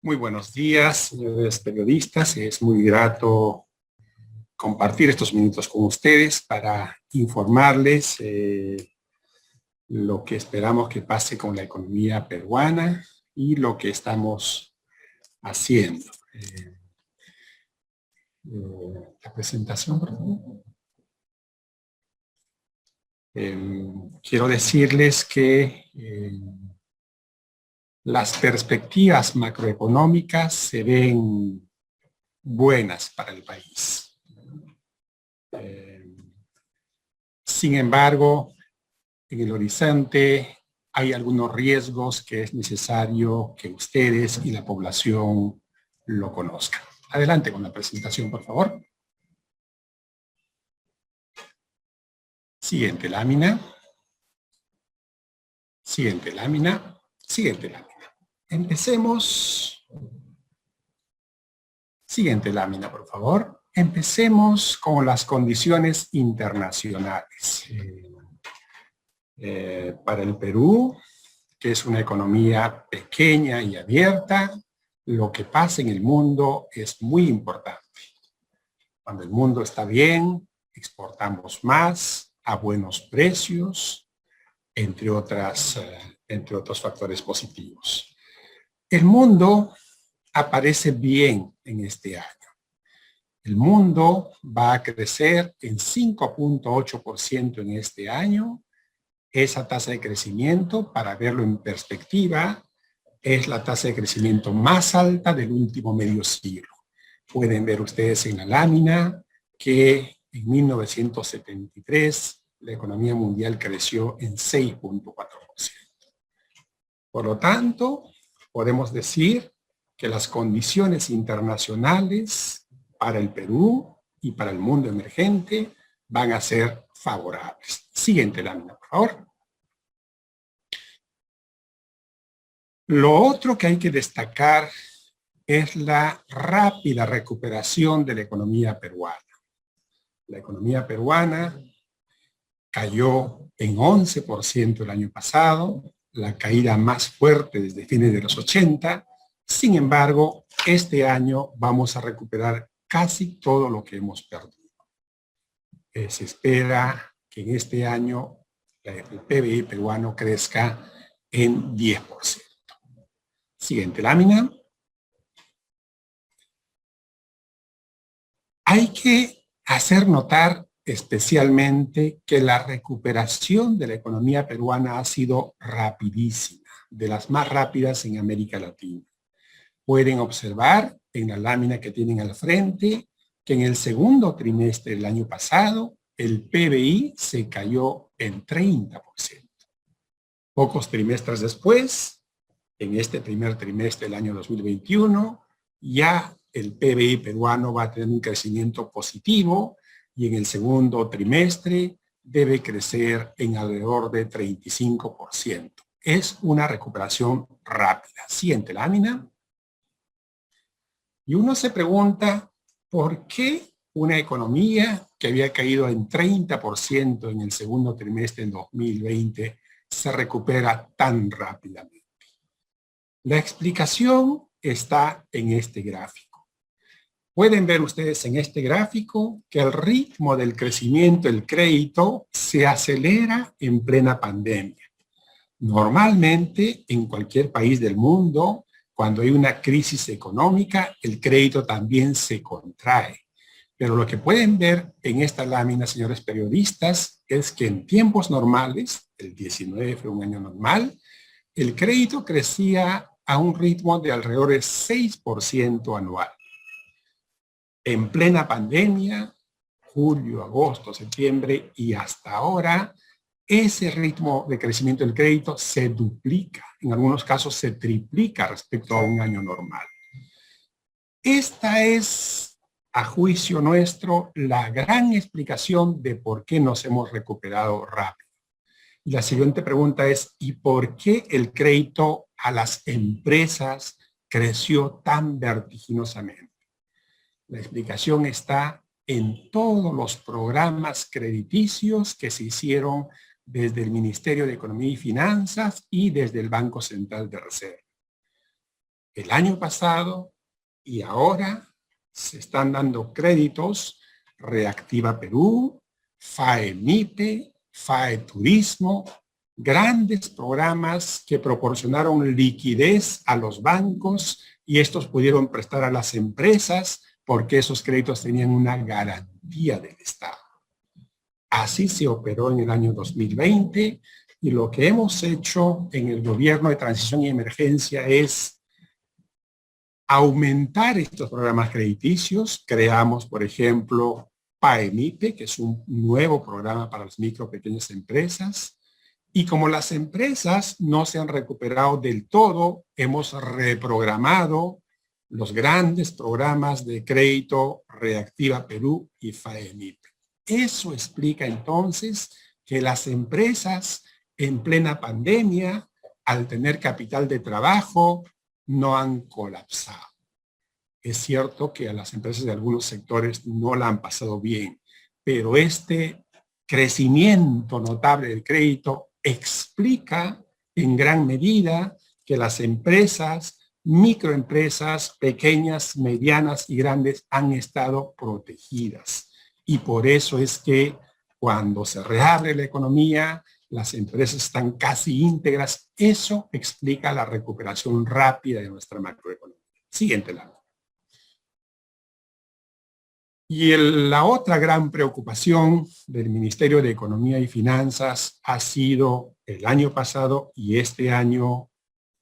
Muy buenos días, señores periodistas. Es muy grato compartir estos minutos con ustedes para informarles lo que esperamos que pase con la economía peruana y lo que estamos haciendo. La presentación, por favor. Quiero decirles que las perspectivas macroeconómicas se ven buenas para el país. Sin embargo, en el horizonte hay algunos riesgos que es necesario que ustedes y la población lo conozcan. Adelante con la presentación, por favor. Siguiente lámina. Siguiente lámina. Siguiente lámina. Empecemos. Siguiente lámina, por favor. Empecemos con las condiciones internacionales. Para el Perú, que es una economía pequeña y abierta, lo que pasa en el mundo es muy importante. Cuando el mundo está bien, exportamos más a buenos precios, entre otros factores positivos. El mundo aparece bien en este año. El mundo va a crecer en 5.8% en este año. Esa tasa de crecimiento, para verlo en perspectiva, es la tasa de crecimiento más alta del último medio siglo. Pueden ver ustedes en la lámina que en 1973 la economía mundial creció en 6.4%. Por lo tanto, podemos decir que las condiciones internacionales para el Perú y para el mundo emergente van a ser favorables. Siguiente lámina, por favor. Lo otro que hay que destacar es la rápida recuperación de la economía peruana. La economía peruana cayó en 11% el año pasado, la caída más fuerte desde fines de los 80. Sin embargo, este año vamos a recuperar casi todo lo que hemos perdido. Se espera que en este año el PBI peruano crezca en 10%. Siguiente lámina. Hay que hacer notar especialmente que la recuperación de la economía peruana ha sido rapidísima, de las más rápidas en América Latina. Pueden observar en la lámina que tienen al frente que en el segundo trimestre del año pasado el PBI se cayó en 30%. Pocos trimestres después, en este primer trimestre del año 2021, ya el PBI peruano va a tener un crecimiento positivo y en el segundo trimestre debe crecer en alrededor de 35%. Es una recuperación rápida. Siguiente lámina. Y uno se pregunta, ¿por qué una economía que había caído en 30% en el segundo trimestre en 2020 se recupera tan rápidamente? La explicación está en este gráfico. Pueden ver ustedes en este gráfico que el ritmo del crecimiento del crédito se acelera en plena pandemia. Normalmente, en cualquier país del mundo, cuando hay una crisis económica, el crédito también se contrae. Pero lo que pueden ver en esta lámina, señores periodistas, es que en tiempos normales, el 19 fue un año normal, el crédito crecía a un ritmo de alrededor de 6% anual. En plena pandemia, julio, agosto, septiembre y hasta ahora, ese ritmo de crecimiento del crédito se duplica, en algunos casos se triplica respecto a un año normal. Esta es, a juicio nuestro, la gran explicación de por qué nos hemos recuperado rápido. Y la siguiente pregunta es, ¿y por qué el crédito a las empresas creció tan vertiginosamente? La explicación está en todos los programas crediticios que se hicieron desde el Ministerio de Economía y Finanzas y desde el Banco Central de Reserva. el año pasado y ahora se están dando créditos Reactiva Perú, FAE MIPE, FAE Turismo, grandes programas que proporcionaron liquidez a los bancos y estos pudieron prestar a las empresas porque esos créditos tenían una garantía del Estado. Así se operó en el año 2020 y lo que hemos hecho en el gobierno de transición y emergencia es aumentar estos programas crediticios. Creamos, por ejemplo, PAEMIPE, que es un nuevo programa para las micro y pequeñas empresas. Y como las empresas no se han recuperado del todo, hemos reprogramado los grandes programas de crédito Reactiva Perú y FAEMIPE. Eso explica entonces que las empresas en plena pandemia, al tener capital de trabajo, no han colapsado. Es cierto que a las empresas de algunos sectores no la han pasado bien, pero este crecimiento notable del crédito explica en gran medida que las empresas, microempresas, pequeñas, medianas y grandes han estado protegidas. Y por eso es que cuando se reabre la economía, las empresas están casi íntegras. Eso explica la recuperación rápida de nuestra macroeconomía. Siguiente lámina. Y la otra gran preocupación del Ministerio de Economía y Finanzas ha sido el año pasado y este año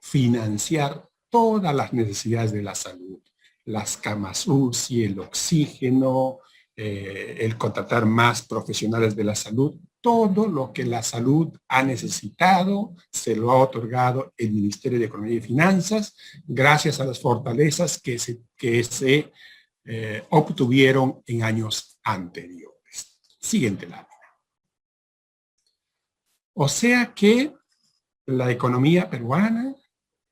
financiar todas las necesidades de la salud. Las camas UCI, el oxígeno, el contratar más profesionales de la salud. Todo lo que la salud ha necesitado se lo ha otorgado el Ministerio de Economía y Finanzas gracias a las fortalezas que se obtuvieron en años anteriores. Siguiente lámina. O sea que la economía peruana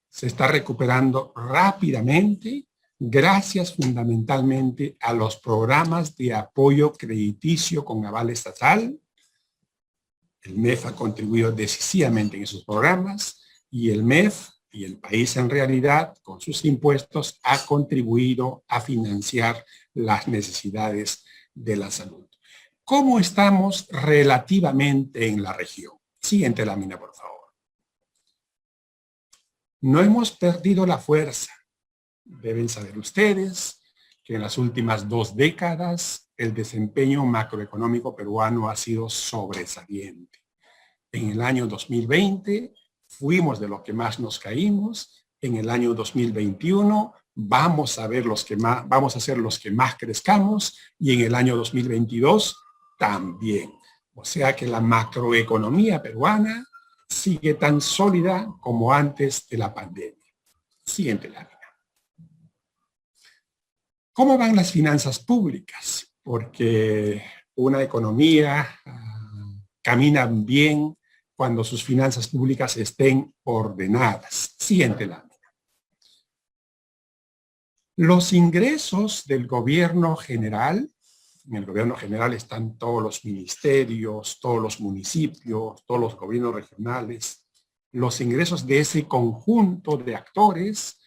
se está recuperando rápidamente gracias fundamentalmente a los programas de apoyo crediticio con aval estatal. El MEF ha contribuido decisivamente en esos programas y el MEF y el país en realidad, con sus impuestos, ha contribuido a financiar las necesidades de la salud. ¿Cómo estamos relativamente en la región? Siguiente lámina, por favor. No hemos perdido la fuerza. Deben saber ustedes que en las últimas 2 décadas el desempeño macroeconómico peruano ha sido sobresaliente. En el año 2020 fuimos de los que más nos caímos. En el año 2021 vamos a ser los que más crezcamos y en el año 2022 también. O sea que la macroeconomía peruana sigue tan sólida como antes de la pandemia. Siguiente lámina. ¿Cómo van las finanzas públicas? Porque una economía camina bien cuando sus finanzas públicas estén ordenadas. Siguiente lámina. Los ingresos del gobierno general, en el gobierno general están todos los ministerios, todos los municipios, todos los gobiernos regionales. Los ingresos de ese conjunto de actores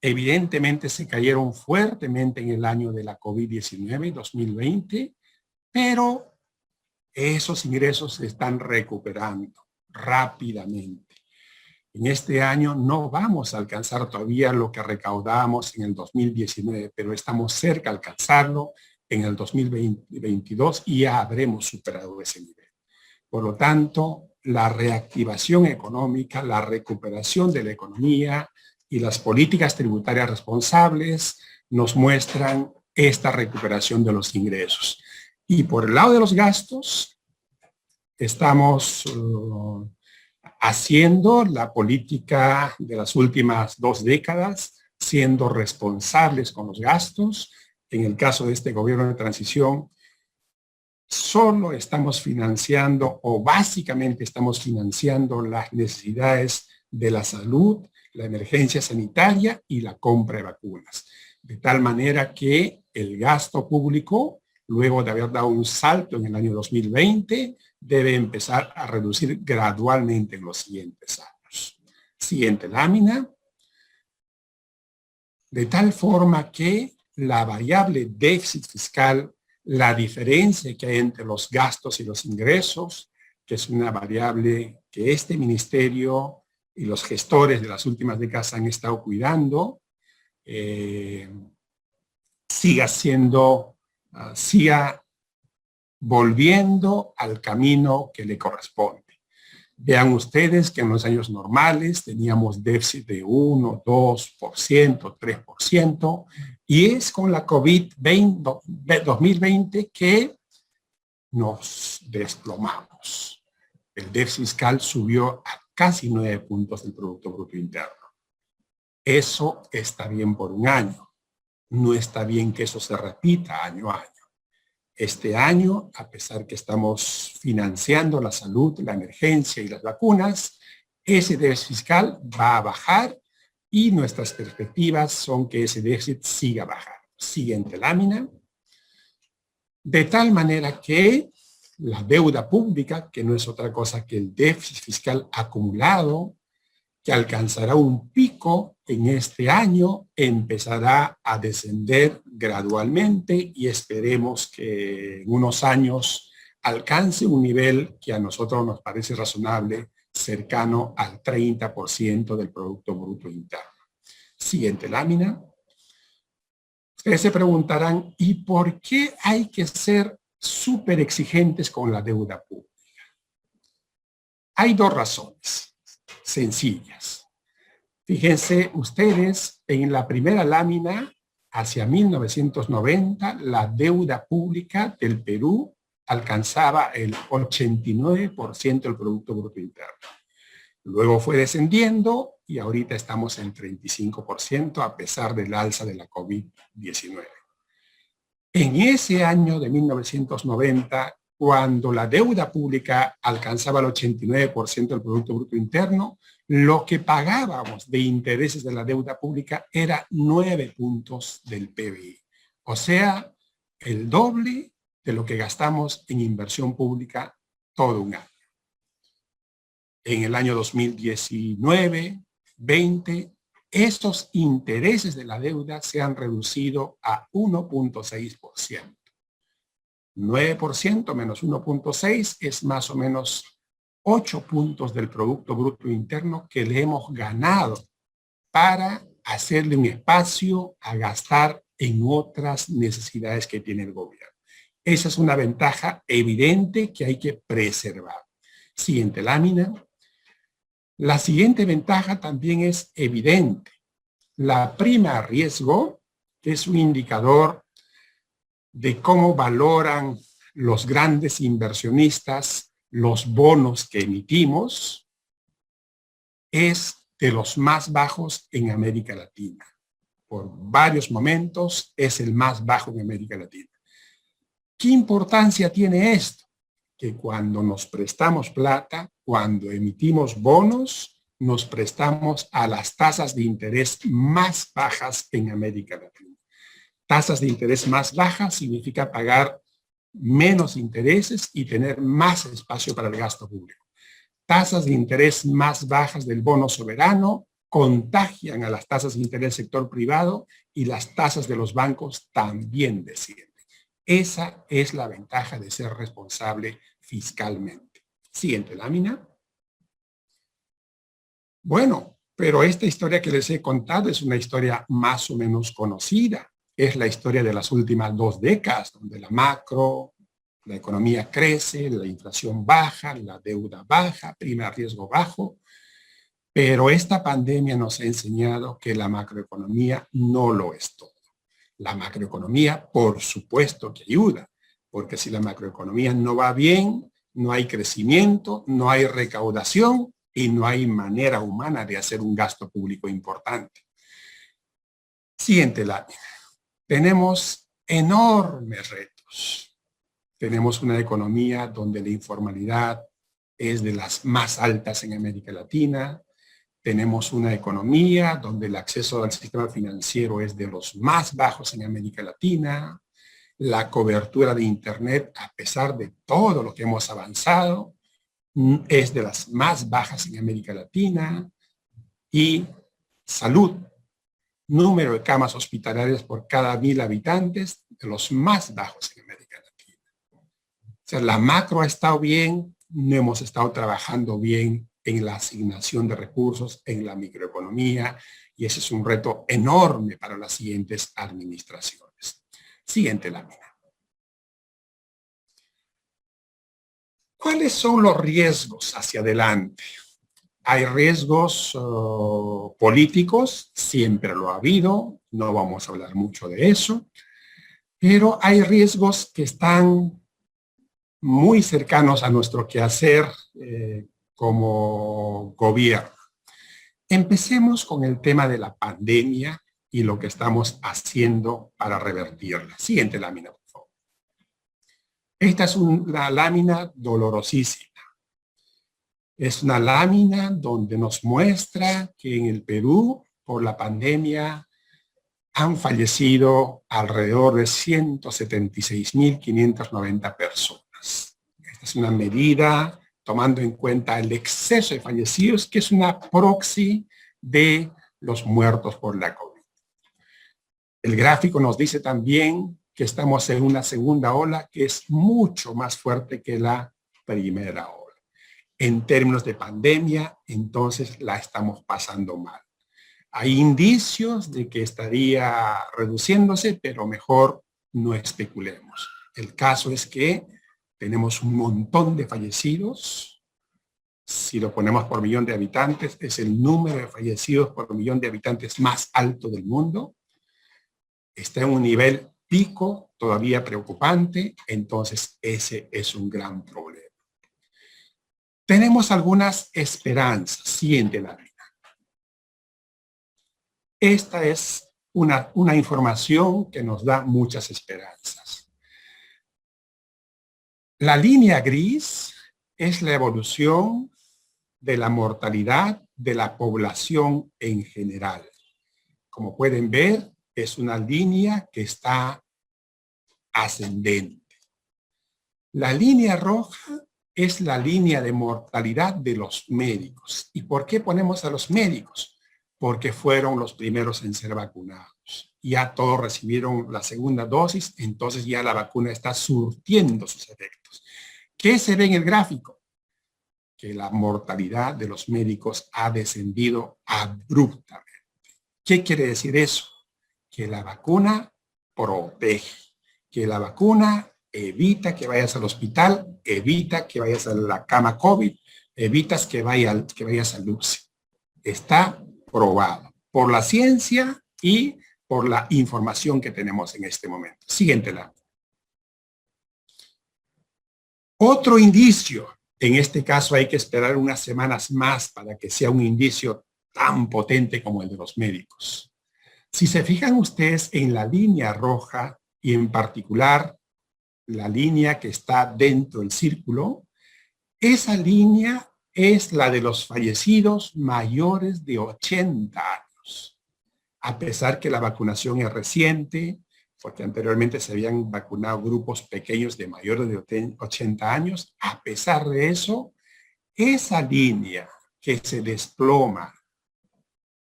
evidentemente se cayeron fuertemente en el año de la COVID-19, 2020, pero esos ingresos se están recuperando rápidamente. En este año no vamos a alcanzar todavía lo que recaudamos en el 2019, pero estamos cerca de alcanzarlo en el 2022 y ya habremos superado ese nivel. Por lo tanto, la reactivación económica, la recuperación de la economía y las políticas tributarias responsables nos muestran esta recuperación de los ingresos. Y por el lado de los gastos, estamos haciendo la política de las últimas 2 décadas, siendo responsables con los gastos. En el caso de este gobierno de transición, solo estamos financiando o básicamente estamos financiando las necesidades de la salud, la emergencia sanitaria y la compra de vacunas. De tal manera que el gasto público, luego de haber dado un salto en el año 2020, debe empezar a reducir gradualmente en los siguientes años. Siguiente lámina. De tal forma que la variable déficit fiscal, la diferencia que hay entre los gastos y los ingresos, que es una variable que este ministerio y los gestores de las últimas décadas han estado cuidando, siga volviendo al camino que le corresponde. Vean ustedes que en los años normales teníamos déficit de 1, 2%, 3%, y es con la COVID-2020 que nos desplomamos. El déficit fiscal subió a casi 9 puntos del Producto Bruto Interno. Eso está bien por un año. No está bien que eso se repita año a año. Este año, a pesar que estamos financiando la salud, la emergencia y las vacunas, ese déficit fiscal va a bajar y nuestras perspectivas son que ese déficit siga bajando. Siguiente lámina. De tal manera que la deuda pública, que no es otra cosa que el déficit fiscal acumulado, que alcanzará un pico en este año, empezará a descender gradualmente y esperemos que en unos años alcance un nivel que a nosotros nos parece razonable, cercano al 30% del Producto Bruto Interno. Siguiente lámina. Ustedes se preguntarán, ¿y por qué hay que ser súper exigentes con la deuda pública? Hay dos razones sencillas. Fíjense ustedes, en la primera lámina, hacia 1990, la deuda pública del Perú alcanzaba el 89% del Producto Bruto Interno. Luego fue descendiendo y ahorita estamos en 35% a pesar del alza de la COVID-19. En ese año de 1990, cuando la deuda pública alcanzaba el 89% del Producto Bruto Interno, lo que pagábamos de intereses de la deuda pública era 9 puntos del PBI. O sea, el doble de lo que gastamos en inversión pública todo un año. En el año 2019, 20, estos intereses de la deuda se han reducido a 1.6%. 9% menos 1.6 es más o menos 8 puntos del Producto Bruto Interno que le hemos ganado para hacerle un espacio a gastar en otras necesidades que tiene el gobierno. Esa es una ventaja evidente que hay que preservar. Siguiente lámina. La siguiente ventaja también es evidente. La prima a riesgo, que es un indicador de cómo valoran los grandes inversionistas los bonos que emitimos, es de los más bajos en América Latina. Por varios momentos es el más bajo en América Latina. ¿Qué importancia tiene esto? Que cuando nos prestamos plata, cuando emitimos bonos, nos prestamos a las tasas de interés más bajas en América Latina. Tasas de interés más bajas significa pagar menos intereses y tener más espacio para el gasto público. Tasas de interés más bajas del bono soberano contagian a las tasas de interés del sector privado y las tasas de los bancos también descienden. Esa es la ventaja de ser responsable fiscalmente. Siguiente lámina. Bueno, pero esta historia que les he contado es una historia más o menos conocida. Es la historia de las últimas 2 décadas, donde la economía crece, la inflación baja, la deuda baja, prima riesgo bajo. Pero esta pandemia nos ha enseñado que la macroeconomía no lo es todo. La macroeconomía, por supuesto que ayuda, porque si la macroeconomía no va bien, no hay crecimiento, no hay recaudación y no hay manera humana de hacer un gasto público importante. Siguiente lámina. Tenemos enormes retos. Tenemos una economía donde la informalidad es de las más altas en América Latina. Tenemos una economía donde el acceso al sistema financiero es de los más bajos en América Latina. La cobertura de Internet, a pesar de todo lo que hemos avanzado, es de las más bajas en América Latina. Y salud. número de camas hospitalarias por cada 1000 habitantes, de los más bajos en América Latina. O sea, la macro ha estado bien, no hemos estado trabajando bien en la asignación de recursos, en la microeconomía, y ese es un reto enorme para las siguientes administraciones. Siguiente lámina. ¿Cuáles son los riesgos hacia adelante? Hay riesgos políticos, siempre lo ha habido, no vamos a hablar mucho de eso, pero hay riesgos que están muy cercanos a nuestro quehacer como gobierno. Empecemos con el tema de la pandemia y lo que estamos haciendo para revertirla. Siguiente lámina, por favor. Esta es una lámina dolorosísima. Es una lámina donde nos muestra que en el Perú, por la pandemia, han fallecido alrededor de 176.590 personas. Esta es una medida tomando en cuenta el exceso de fallecidos, que es una proxy de los muertos por la COVID. El gráfico nos dice también que estamos en una segunda ola que es mucho más fuerte que la primera ola. En términos de pandemia, entonces la estamos pasando mal. Hay indicios de que estaría reduciéndose, pero mejor no especulemos. El caso es que tenemos un montón de fallecidos. Si lo ponemos por millón de habitantes, es el número de fallecidos por millón de habitantes más alto del mundo. Está en un nivel pico todavía preocupante, entonces ese es un gran problema. Tenemos algunas esperanzas. Siguiente lámina. Esta es una información que nos da muchas esperanzas. La línea gris es la evolución de la mortalidad de la población en general. Como pueden ver, es una línea que está ascendente. La línea roja es la línea de mortalidad de los médicos. ¿Y por qué ponemos a los médicos? Porque fueron los primeros en ser vacunados. Ya todos recibieron la segunda dosis, entonces ya la vacuna está surtiendo sus efectos. ¿Qué se ve en el gráfico? Que la mortalidad de los médicos ha descendido abruptamente. ¿Qué quiere decir eso? Que la vacuna protege, que la vacuna evita que vayas al hospital, evita que vayas a la cama COVID, evitas que vayas al UCI. Está probado por la ciencia y por la información que tenemos en este momento. Siguiente lámina. Otro indicio, en este caso hay que esperar unas semanas más para que sea un indicio tan potente como el de los médicos. Si se fijan ustedes en la línea roja y en particular la línea que está dentro del círculo, esa línea es la de los fallecidos mayores de 80 años. A pesar que la vacunación es reciente, porque anteriormente se habían vacunado grupos pequeños de mayores de 80 años, a pesar de eso, esa línea que se desploma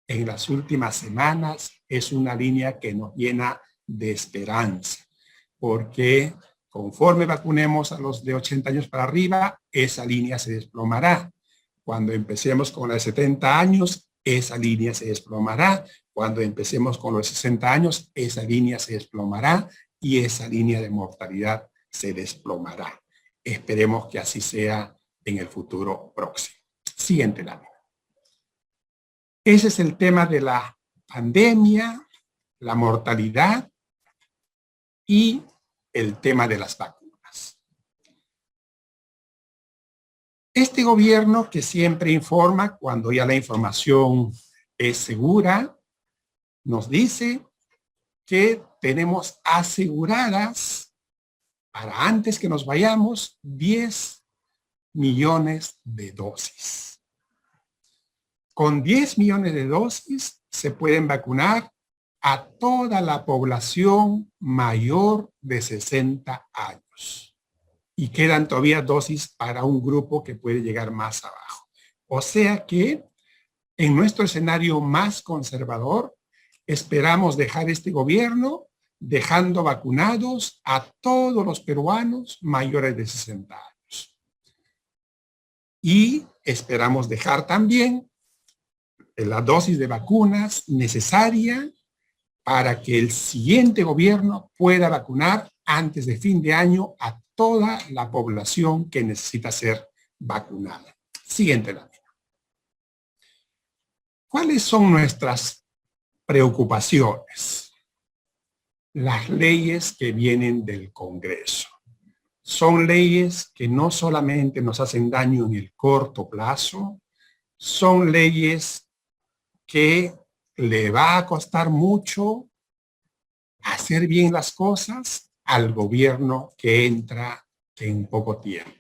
en las últimas semanas es una línea que nos llena de esperanza, porque conforme vacunemos a los de 80 años para arriba, esa línea se desplomará. Cuando empecemos con la de 70 años, esa línea se desplomará. Cuando empecemos con los 60 años, esa línea se desplomará y esa línea de mortalidad se desplomará. Esperemos que así sea en el futuro próximo. Siguiente lámina. Ese es el tema de la pandemia, la mortalidad y el tema de las vacunas. Este gobierno que siempre informa cuando ya la información es segura, nos dice que tenemos aseguradas para antes que nos vayamos 10 millones de dosis. Con 10 millones de dosis se pueden vacunar a toda la población mayor de 60 años. Y quedan todavía dosis para un grupo que puede llegar más abajo. O sea que en nuestro escenario más conservador, Esperamos dejar este gobierno dejando vacunados a todos los peruanos mayores de 60 años. Y esperamos dejar también la dosis de vacunas necesaria para que el siguiente gobierno pueda vacunar antes de fin de año a toda la población que necesita ser vacunada. Siguiente lámina. ¿Cuáles son nuestras preocupaciones? Las leyes que vienen del Congreso. Son leyes que no solamente nos hacen daño en el corto plazo, son leyes que le va a costar mucho hacer bien las cosas al gobierno que entra en poco tiempo.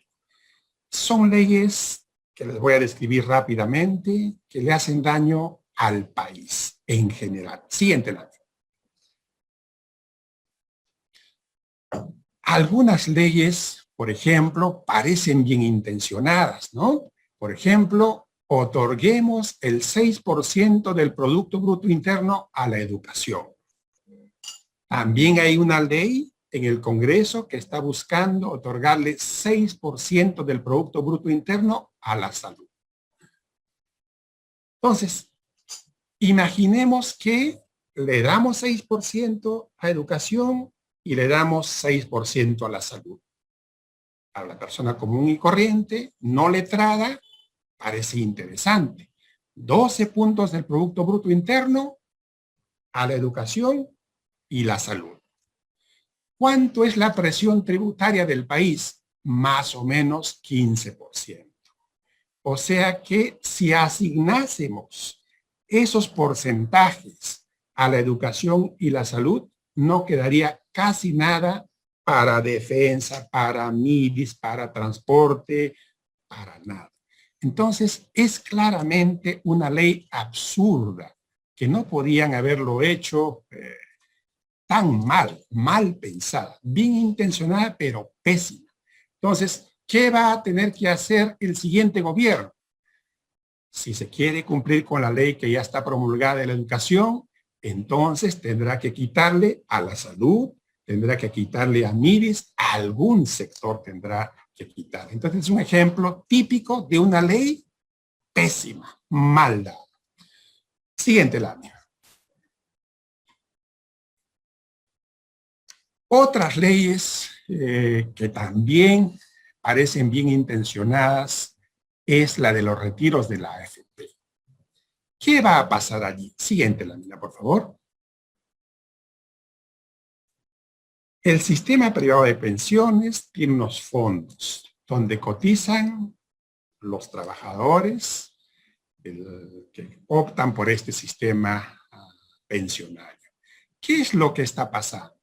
Son leyes que les voy a describir rápidamente, que le hacen daño al país en general. Siguiente lámina. Algunas leyes, por ejemplo, parecen bien intencionadas, ¿no? Por ejemplo, otorguemos el 6% del Producto Bruto Interno a la educación. También hay una ley en el Congreso que está buscando otorgarle 6% del Producto Bruto Interno a la salud. Entonces, imaginemos que le damos 6% a educación y le damos 6% a la salud. A la persona común y corriente, no letrada, parece interesante. 12 puntos del Producto Bruto Interno a la educación y la salud. ¿Cuánto es la presión tributaria del país? Más o menos 15%. O sea que si asignásemos esos porcentajes a la educación y la salud, no quedaría casi nada para defensa, para MIDIS, para transporte, para nada. Entonces, es claramente una ley absurda, que no podían haberlo hecho tan mal pensada, bien intencionada, pero pésima. Entonces, ¿qué va a tener que hacer el siguiente gobierno? Si se quiere cumplir con la ley que ya está promulgada de la educación, entonces tendrá que quitarle a la salud, tendrá que quitarle a MIDIS, a algún sector tendrá que quitar. Entonces es un ejemplo típico de una ley pésima, mal dada. Siguiente lámina. Otras leyes que también parecen bien intencionadas es la de los retiros de la AFP. ¿Qué va a pasar allí? Siguiente lámina, por favor. El sistema privado de pensiones tiene unos fondos donde cotizan los trabajadores que optan por este sistema pensionario. ¿Qué es lo que está pasando?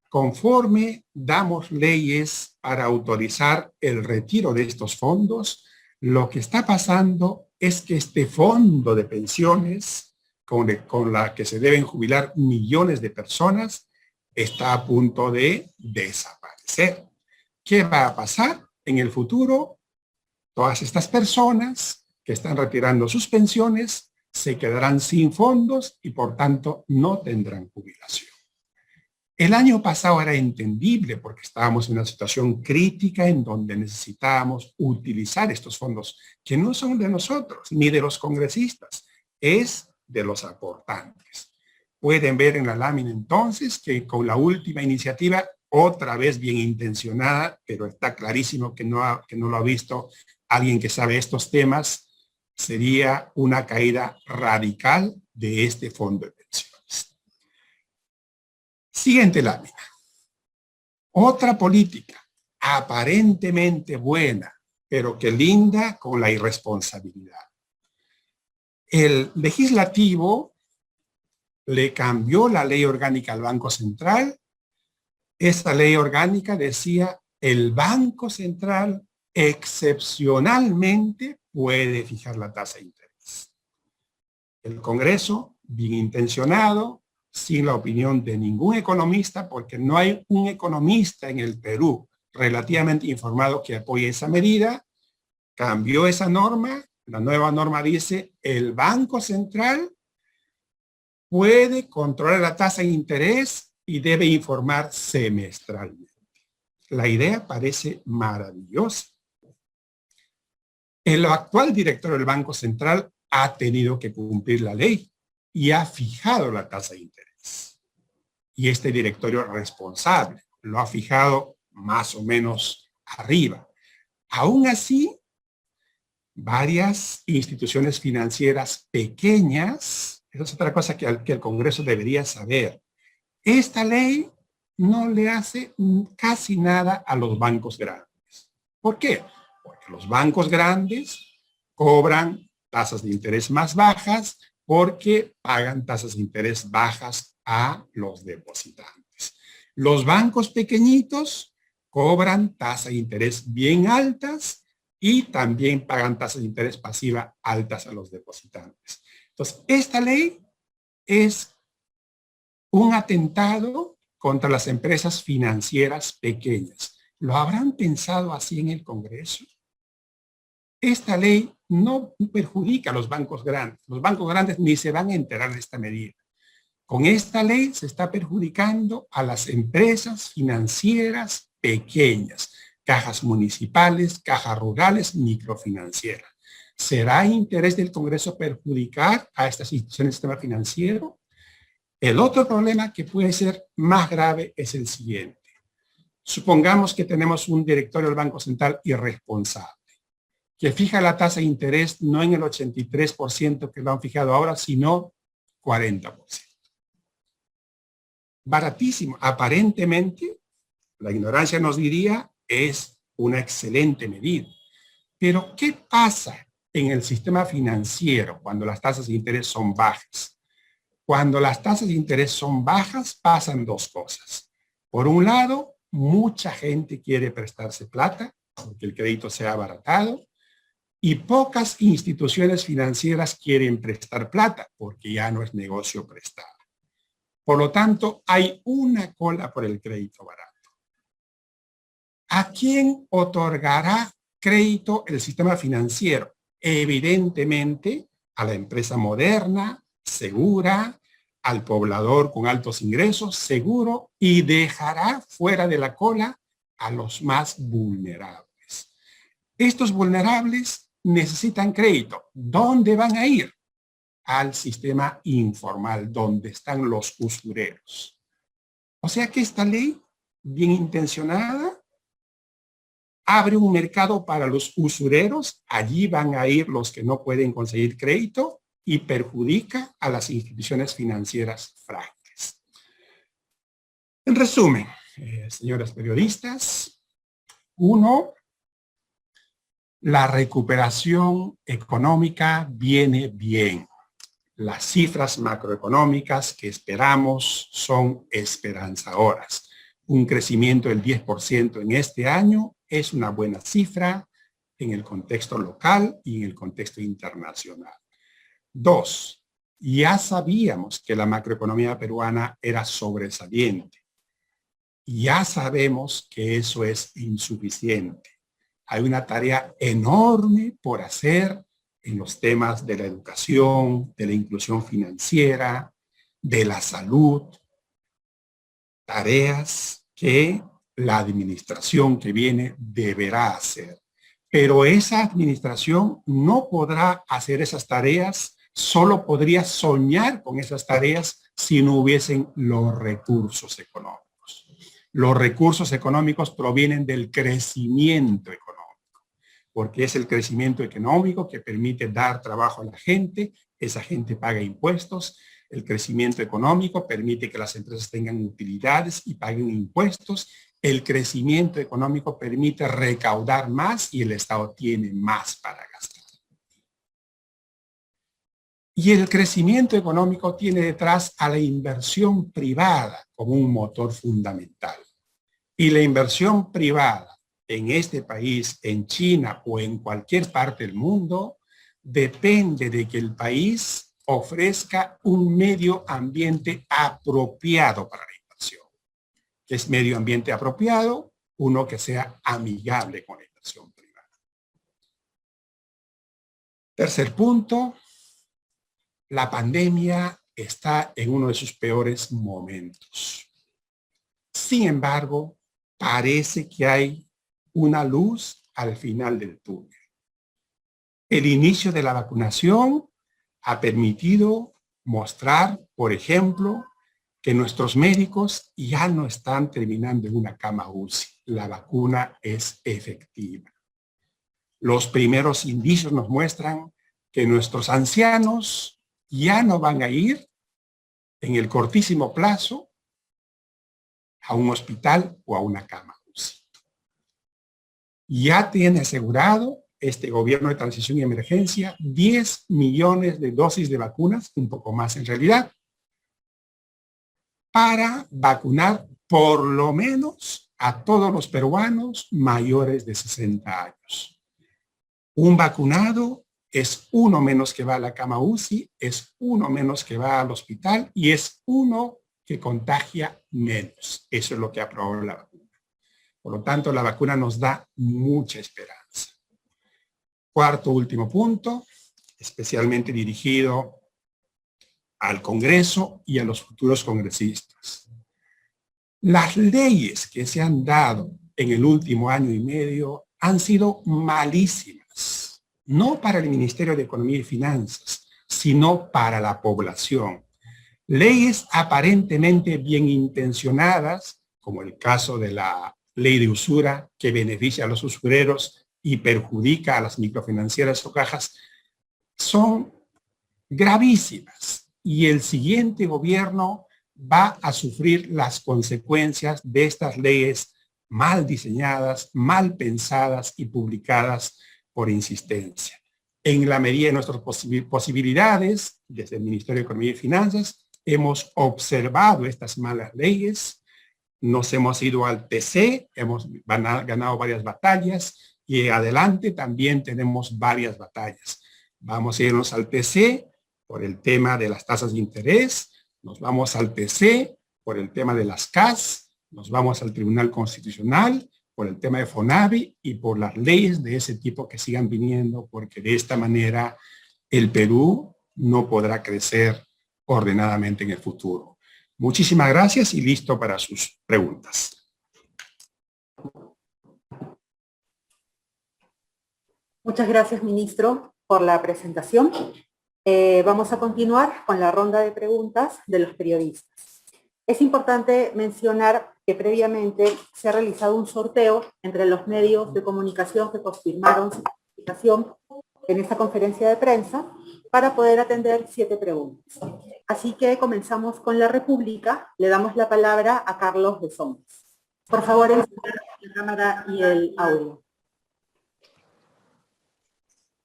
Conforme damos leyes para autorizar el retiro de estos fondos, lo que está pasando es que este fondo de pensiones, con la que se deben jubilar millones de personas, está a punto de desaparecer. ¿Qué va a pasar en el futuro? Todas estas personas que están retirando sus pensiones se quedarán sin fondos y por tanto no tendrán jubilación. El año pasado era entendible porque estábamos en una situación crítica en donde necesitábamos utilizar estos fondos que no son de nosotros ni de los congresistas, es de los aportantes. Pueden ver en la lámina entonces que con la última iniciativa, otra vez bien intencionada, pero está clarísimo que no lo ha visto alguien que sabe estos temas, sería una caída radical de este fondo de pensiones. Siguiente lámina. Otra política aparentemente buena, pero que linda con la irresponsabilidad. El legislativo le cambió la ley orgánica al Banco Central. Esta ley orgánica decía, el Banco Central excepcionalmente puede fijar la tasa de interés. El Congreso, bien intencionado, sin la opinión de ningún economista, porque no hay un economista en el Perú relativamente informado que apoye esa medida, cambió esa norma. La nueva norma dice, el Banco Central puede controlar la tasa de interés y debe informar semestralmente. La idea parece maravillosa. El actual director del Banco Central ha tenido que cumplir la ley y ha fijado la tasa de interés. Y este directorio responsable lo ha fijado más o menos arriba. Aún así, varias instituciones financieras pequeñas, esa es otra cosa que el Congreso debería saber. Esta ley no le hace casi nada a los bancos grandes. ¿Por qué? Porque los bancos grandes cobran tasas de interés más bajas porque pagan tasas de interés bajas a los depositantes. Los bancos pequeñitos cobran tasas de interés bien altas y también pagan tasas de interés pasiva altas a los depositantes. Entonces, esta ley es un atentado contra las empresas financieras pequeñas. ¿Lo habrán pensado así en el Congreso? Esta ley no perjudica a los bancos grandes. Los bancos grandes ni se van a enterar de esta medida. Con esta ley se está perjudicando a las empresas financieras pequeñas, cajas municipales, cajas rurales, microfinancieras. ¿Será interés del Congreso perjudicar a estas instituciones del sistema financiero? El otro problema que puede ser más grave es el siguiente. Supongamos que tenemos un directorio del Banco Central irresponsable, que fija la tasa de interés no en el 83% que lo han fijado ahora, sino 40%. Baratísimo. Aparentemente, la ignorancia nos diría, es una excelente medida. Pero, ¿qué pasa en el sistema financiero cuando las tasas de interés son bajas? Cuando las tasas de interés son bajas, pasan dos cosas. Por un lado, mucha gente quiere prestarse plata, porque el crédito se ha abaratado, y pocas instituciones financieras quieren prestar plata, porque ya no es negocio prestar. Por lo tanto, hay una cola por el crédito barato. ¿A quién otorgará crédito el sistema financiero? Evidentemente, a la empresa moderna, segura, al poblador con altos ingresos, seguro, y dejará fuera de la cola a los más vulnerables. Estos vulnerables necesitan crédito. ¿Dónde van a ir? Al sistema informal, donde están los usureros. O sea que esta ley, bien intencionada, abre un mercado para los usureros, allí van a ir los que no pueden conseguir crédito y perjudica a las instituciones financieras frágiles. En resumen, señoras periodistas, uno, la recuperación económica viene bien. Las cifras macroeconómicas que esperamos son esperanzadoras. Un crecimiento del 10% en este año es una buena cifra en el contexto local y en el contexto internacional. Dos, ya sabíamos que la macroeconomía peruana era sobresaliente. Ya sabemos que eso es insuficiente. Hay una tarea enorme por hacer en los temas de la educación, de la inclusión financiera, de la salud, tareas que la administración que viene deberá hacer. Pero esa administración no podrá hacer esas tareas, solo podría soñar con esas tareas si no hubiesen los recursos económicos. Los recursos económicos provienen del crecimiento económico, porque es el crecimiento económico que permite dar trabajo a la gente, esa gente paga impuestos, el crecimiento económico permite que las empresas tengan utilidades y paguen impuestos, el crecimiento económico permite recaudar más y el Estado tiene más para gastar. Y el crecimiento económico tiene detrás a la inversión privada como un motor fundamental. Y la inversión privada en este país, en China o en cualquier parte del mundo, depende de que el país ofrezca un medio ambiente apropiado para la inversión. ¿Qué es medio ambiente apropiado? Uno que sea amigable con la inversión privada. Tercer punto, la pandemia está en uno de sus peores momentos. Sin embargo, parece que hay una luz al final del túnel. El inicio de la vacunación ha permitido mostrar, por ejemplo, que nuestros médicos ya no están terminando en una cama UCI. La vacuna es efectiva. Los primeros indicios nos muestran que nuestros ancianos ya no van a ir en el cortísimo plazo a un hospital o a una cama UCI. Ya tiene asegurado este gobierno de transición y emergencia 10 millones de dosis de vacunas, un poco más en realidad, para vacunar por lo menos a todos los peruanos mayores de 60 años. Un vacunado es uno menos que va a la cama UCI, es uno menos que va al hospital y es uno que contagia menos. Eso es lo que aprobó la vacuna. Por lo tanto, la vacuna nos da mucha esperanza. Cuarto, último punto, especialmente dirigido al Congreso y a los futuros congresistas. Las leyes que se han dado en el último año y medio han sido malísimas, no para el Ministerio de Economía y Finanzas, sino para la población. Leyes aparentemente bien intencionadas, como el caso de la ley de usura, que beneficia a los usureros y perjudica a las microfinancieras o cajas, son gravísimas. Y el siguiente gobierno va a sufrir las consecuencias de estas leyes mal diseñadas, mal pensadas y publicadas por insistencia. En la medida de nuestras posibilidades, desde el Ministerio de Economía y Finanzas, hemos observado estas malas leyes, nos hemos ido al TC, hemos ganado varias batallas y adelante también tenemos varias batallas. Vamos a irnos al TC por el tema de las tasas de interés, nos vamos al TC por el tema de las CAS, nos vamos al Tribunal Constitucional por el tema de FONAVI y por las leyes de ese tipo que sigan viniendo, porque de esta manera el Perú no podrá crecer ordenadamente en el futuro. Muchísimas gracias y listo para sus preguntas. Muchas gracias, ministro, por la presentación. Vamos a continuar con la ronda de preguntas de los periodistas. Es importante mencionar que previamente se ha realizado un sorteo entre los medios de comunicación que confirmaron su participación en esta conferencia de prensa para poder atender 7 preguntas. Así que comenzamos con la República. Le damos la palabra a Carlos de Sombras. Por favor, encender la cámara y el audio.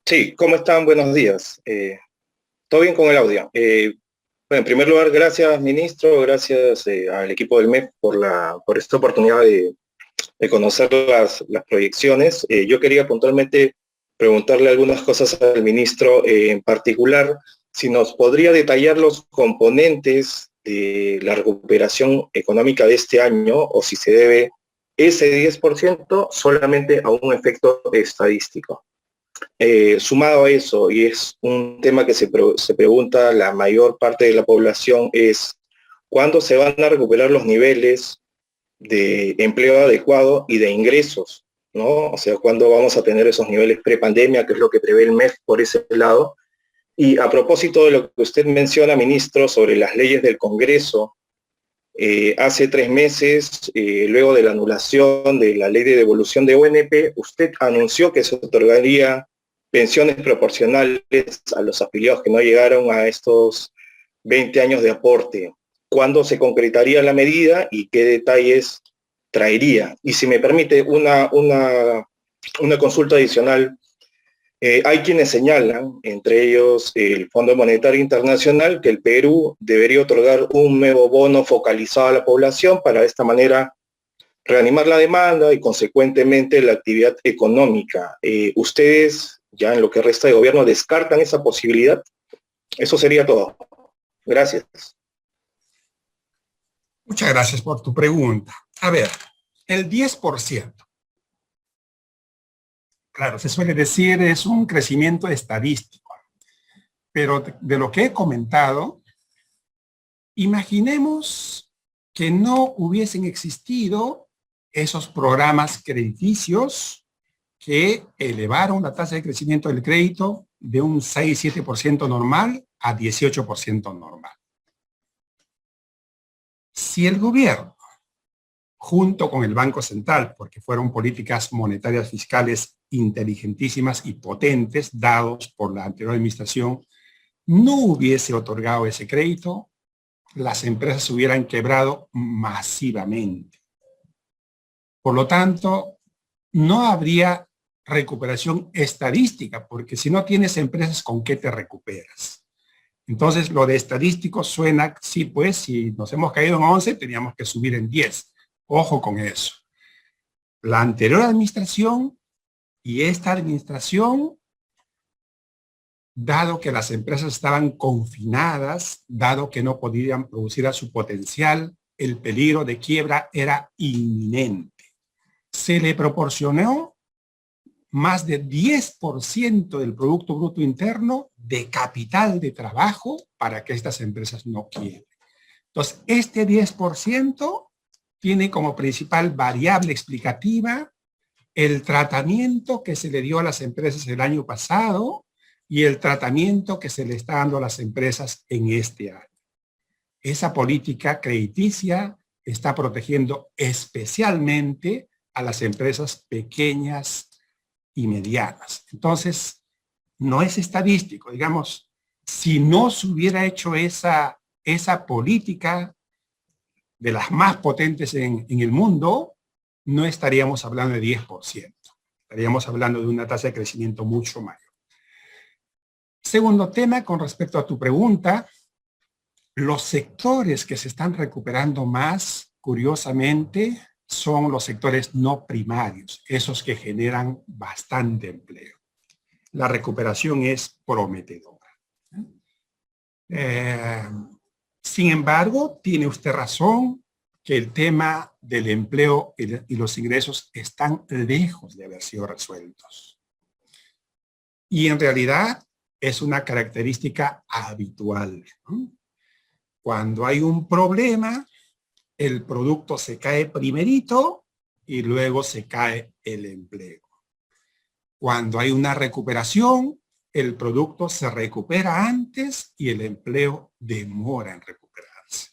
Sí, ¿cómo están? Buenos días. ¿Todo bien con el audio? Bueno, en primer lugar, gracias, ministro, gracias al equipo del MEF por esta oportunidad de conocer las proyecciones. Yo quería puntualmente preguntarle algunas cosas al ministro, en particular, si nos podría detallar los componentes de la recuperación económica de este año, o si se debe ese 10% solamente a un efecto estadístico. Sumado a eso, y es un tema que se pregunta la mayor parte de la población, es ¿cuándo se van a recuperar los niveles de empleo adecuado y de ingresos, ¿no? O sea, ¿cuándo vamos a tener esos niveles prepandemia, que es lo que prevé el MEF por ese lado? Y a propósito de lo que usted menciona, ministro, sobre las leyes del Congreso, hace 3 meses, luego de la anulación de la ley de devolución de ONP, usted anunció que se otorgaría pensiones proporcionales a los afiliados que no llegaron a estos 20 años de aporte. ¿Cuándo se concretaría la medida y qué detalles traería? Y si me permite una consulta adicional, hay quienes señalan, entre ellos el Fondo Monetario Internacional, que el Perú debería otorgar un nuevo bono focalizado a la población para de esta manera reanimar la demanda y consecuentemente la actividad económica. ¿Ustedes, ya en lo que resta de gobierno, descartan esa posibilidad? Eso sería todo. Gracias. Muchas gracias por tu pregunta. A ver, el 10%. Claro, se suele decir es un crecimiento estadístico, pero de lo que he comentado, Imaginemos que no hubiesen existido esos programas crediticios que elevaron la tasa de crecimiento del crédito de un 6-7% normal a 18% normal. Si el gobierno, junto con el Banco Central, porque fueron políticas monetarias fiscales inteligentísimas y potentes dados por la anterior administración, no hubiese otorgado ese crédito, las empresas hubieran quebrado masivamente. Por lo tanto, no habría recuperación estadística, porque si no tienes empresas, ¿con qué te recuperas? Entonces, lo de estadístico suena, sí, pues, si nos hemos caído en 11, teníamos que subir en 10. Ojo con eso. La anterior administración y esta administración, dado que las empresas estaban confinadas, dado que no podían producir a su potencial, el peligro de quiebra era inminente. Se le proporcionó más de 10% del Producto Bruto Interno de capital de trabajo para que estas empresas no quiebren. Entonces, este 10% tiene como principal variable explicativa el tratamiento que se le dio a las empresas el año pasado y el tratamiento que se le está dando a las empresas en este año. Esa política crediticia está protegiendo especialmente a las empresas pequeñas y medianas. Entonces, no es estadístico. Digamos, si no se hubiera hecho esa política de las más potentes en el mundo, no estaríamos hablando de 10%. Estaríamos hablando de una tasa de crecimiento mucho mayor. Segundo tema, con respecto a tu pregunta, los sectores que se están recuperando más, curiosamente, son los sectores no primarios, esos que generan bastante empleo. La recuperación es prometedora. Sin embargo, tiene usted razón que el tema del empleo y los ingresos están lejos de haber sido resueltos. Y en realidad es una característica habitual, ¿no? Cuando hay un problema, el producto se cae primerito y luego se cae el empleo. Cuando hay una recuperación, el producto se recupera antes y el empleo demora en recuperarse.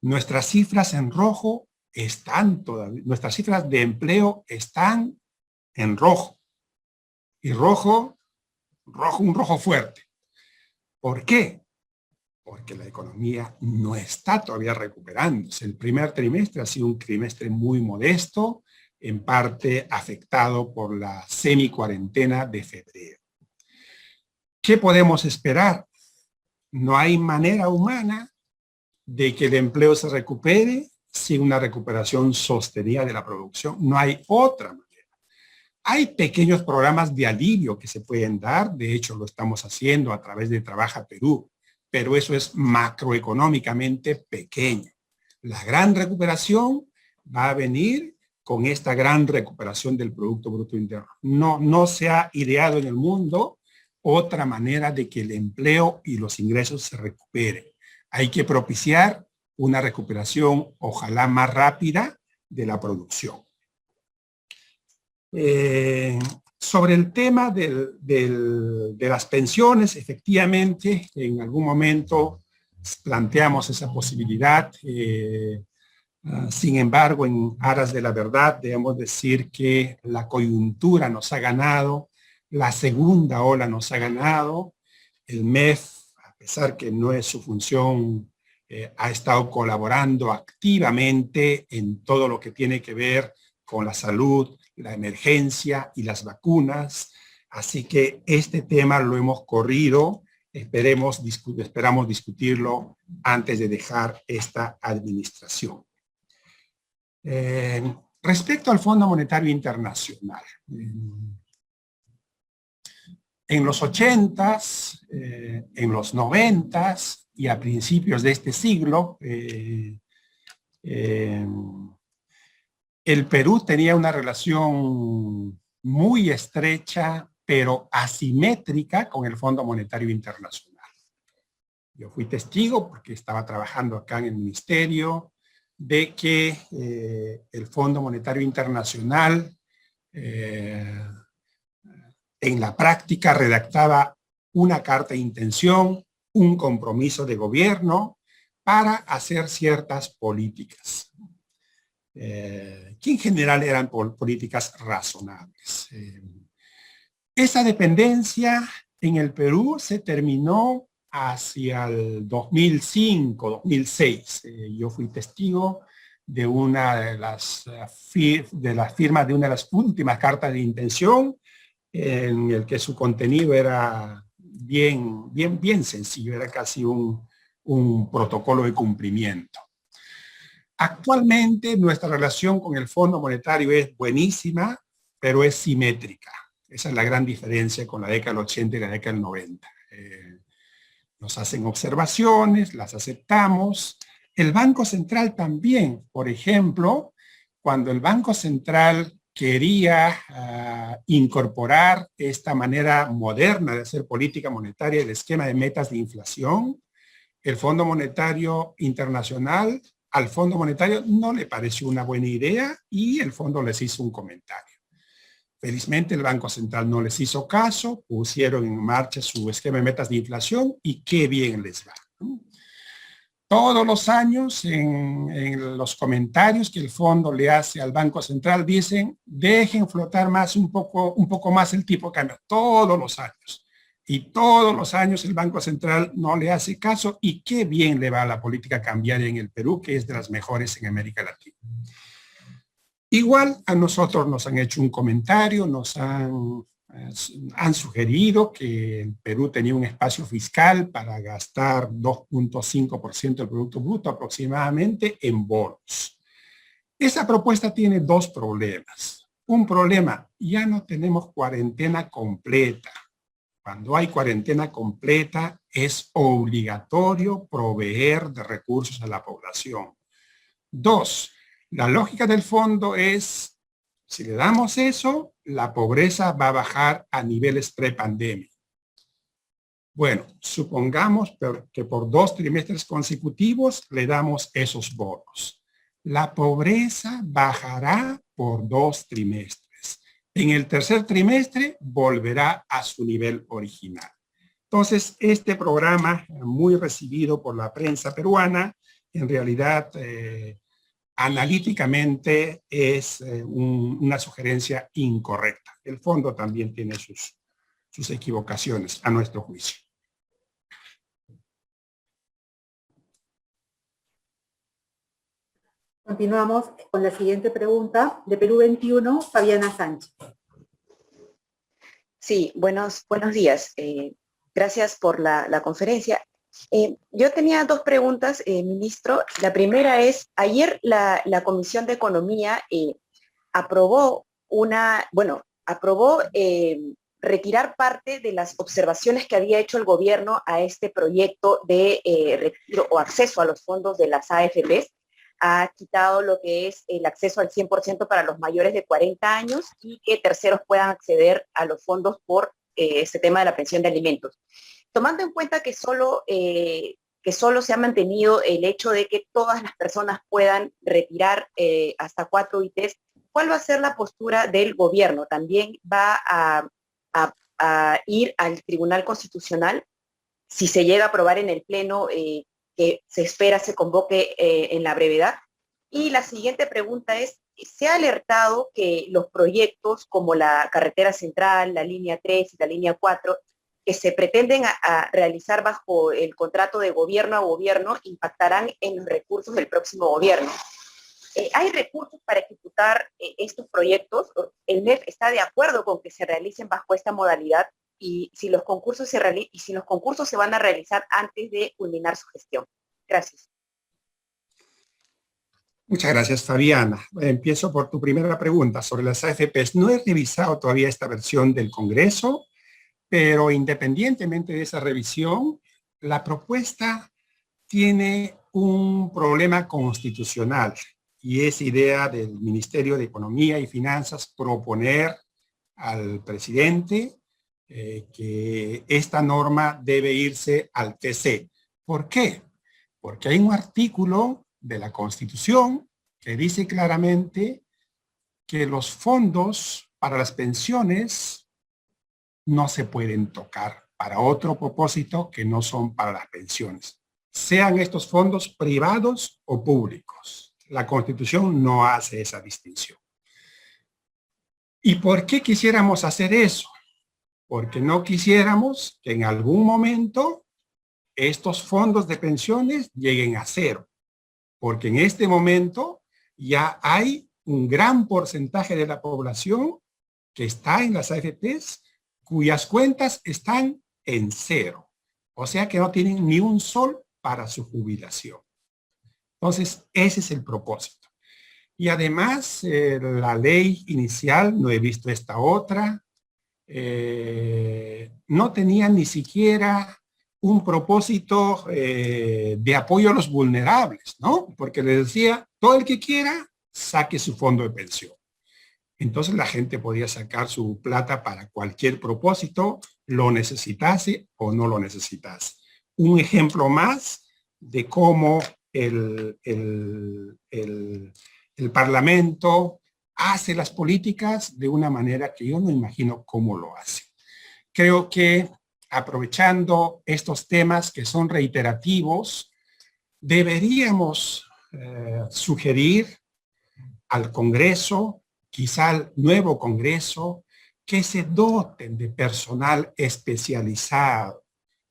Nuestras cifras en rojo están todavía, nuestras cifras de empleo están en rojo. Y rojo, un rojo fuerte. ¿Por qué? Porque la economía no está todavía recuperándose. El primer trimestre ha sido un trimestre muy modesto, en parte afectado por la semi-cuarentena de febrero. ¿Qué podemos esperar? No hay manera humana de que el empleo se recupere sin una recuperación sostenida de la producción. No hay otra manera. Hay pequeños programas de alivio que se pueden dar, de hecho lo estamos haciendo a través de Trabaja Perú, pero eso es macroeconómicamente pequeño. La gran recuperación va a venir con esta gran recuperación del Producto Bruto Interno. No se ha ideado en el mundo otra manera de que el empleo y los ingresos se recuperen. Hay que propiciar una recuperación, ojalá más rápida, de la producción. Sobre el tema de las pensiones, efectivamente, en algún momento planteamos esa posibilidad. Sin embargo, en aras de la verdad, debemos decir que la coyuntura nos ha ganado, la segunda ola nos ha ganado, el MEF, a pesar que no es su función, ha estado colaborando activamente en todo lo que tiene que ver con la salud, la emergencia y las vacunas. Así que este tema lo hemos corrido, esperamos discutirlo antes de dejar esta administración. Respecto al Fondo Monetario Internacional, en los 80s, en los 90s y a principios de este siglo, el Perú tenía una relación muy estrecha, pero asimétrica con el Fondo Monetario Internacional. Yo fui testigo porque estaba trabajando acá en el ministerio de que el Fondo Monetario Internacional en la práctica redactaba una carta de intención, un compromiso de gobierno para hacer ciertas políticas, que en general eran políticas razonables. Esa dependencia en el Perú se terminó hacia el 2005, 2006. Yo fui testigo de una de las firmas de una de las últimas cartas de intención, en el que su contenido era bien sencillo, era casi un protocolo de cumplimiento. Actualmente nuestra relación con el Fondo Monetario es buenísima, pero es simétrica. Esa es la gran diferencia con la década del 80 y la década del 90. Nos hacen observaciones, las aceptamos. El Banco Central también, por ejemplo, cuando el Banco Central quería incorporar esta manera moderna de hacer política monetaria, el esquema de metas de inflación, el Fondo Monetario Internacional, al Fondo Monetario no le pareció una buena idea y el fondo les hizo un comentario. Felizmente el Banco Central no les hizo caso, pusieron en marcha su esquema de metas de inflación y qué bien les va. Todos los años en los comentarios que el fondo le hace al Banco Central dicen, dejen flotar más un poco más el tipo de cambio, todos los años. Y todos los años el Banco Central no le hace caso y qué bien le va a la política cambiaria en el Perú, que es de las mejores en América Latina. Igual a nosotros nos han hecho un comentario, nos han sugerido que el Perú tenía un espacio fiscal para gastar 2.5% del Producto Bruto aproximadamente en bonos. Esa propuesta tiene dos problemas. Un problema, ya no tenemos cuarentena completa. Cuando hay cuarentena completa es obligatorio proveer de recursos a la población. Dos, la lógica del fondo es, si le damos eso, la pobreza va a bajar a niveles prepandemia. Bueno, supongamos que por 2 trimestres consecutivos le damos esos bonos. La pobreza bajará por 2 trimestres. En el tercer trimestre volverá a su nivel original. Entonces, este programa, muy recibido por la prensa peruana, en realidad analíticamente es una sugerencia incorrecta. El fondo también tiene sus equivocaciones, a nuestro juicio. Continuamos con la siguiente pregunta de Perú 21, Fabiana Sánchez. Sí, buenos días. Gracias por la conferencia. Yo tenía dos preguntas, ministro. La primera es, ayer la Comisión de Economía aprobó retirar parte de las observaciones que había hecho el gobierno a este proyecto de retiro o acceso a los fondos de las AFPs. Ha quitado lo que es el acceso al 100% para los mayores de 40 años y que terceros puedan acceder a los fondos por este tema de la pensión de alimentos. Tomando en cuenta que solo se ha mantenido el hecho de que todas las personas puedan retirar hasta 4 ITs, ¿cuál va a ser la postura del gobierno? ¿También va a ir al Tribunal Constitucional si se llega a aprobar en el Pleno que se espera se convoque en la brevedad? Y la siguiente pregunta es, se ha alertado que los proyectos como la carretera central, la línea 3 y la línea 4, que se pretenden a realizar bajo el contrato de gobierno a gobierno, impactarán en los recursos del próximo gobierno. ¿Hay recursos para ejecutar estos proyectos? ¿El MEF está de acuerdo con que se realicen bajo esta modalidad? Y si los concursos se van a realizar antes de culminar su gestión. Gracias. Muchas gracias, Fabiana. Empiezo por tu primera pregunta sobre las AFPs. No he revisado todavía esta versión del Congreso, pero independientemente de esa revisión, la propuesta tiene un problema constitucional y es idea del Ministerio de Economía y Finanzas proponer al presidente que esta norma debe irse al TC. ¿Por qué? Porque hay un artículo de la Constitución que dice claramente que los fondos para las pensiones no se pueden tocar para otro propósito que no son para las pensiones, sean estos fondos privados o públicos. La Constitución no hace esa distinción. ¿Y por qué quisiéramos hacer eso? Porque no quisiéramos que en algún momento estos fondos de pensiones lleguen a cero, porque en este momento ya hay un gran porcentaje de la población que está en las AFPs cuyas cuentas están en cero, o sea que no tienen ni un sol para su jubilación. Entonces, ese es el propósito. Y además, la ley inicial, no he visto esta otra, no tenía ni siquiera un propósito de apoyo a los vulnerables, ¿no? Porque le decía, todo el que quiera, saque su fondo de pensión. Entonces la gente podía sacar su plata para cualquier propósito, lo necesitase o no lo necesitase. Un ejemplo más de cómo el Parlamento hace las políticas de una manera que yo no imagino cómo lo hace. Creo que aprovechando estos temas que son reiterativos, deberíamos sugerir al Congreso, quizá al nuevo Congreso, que se doten de personal especializado,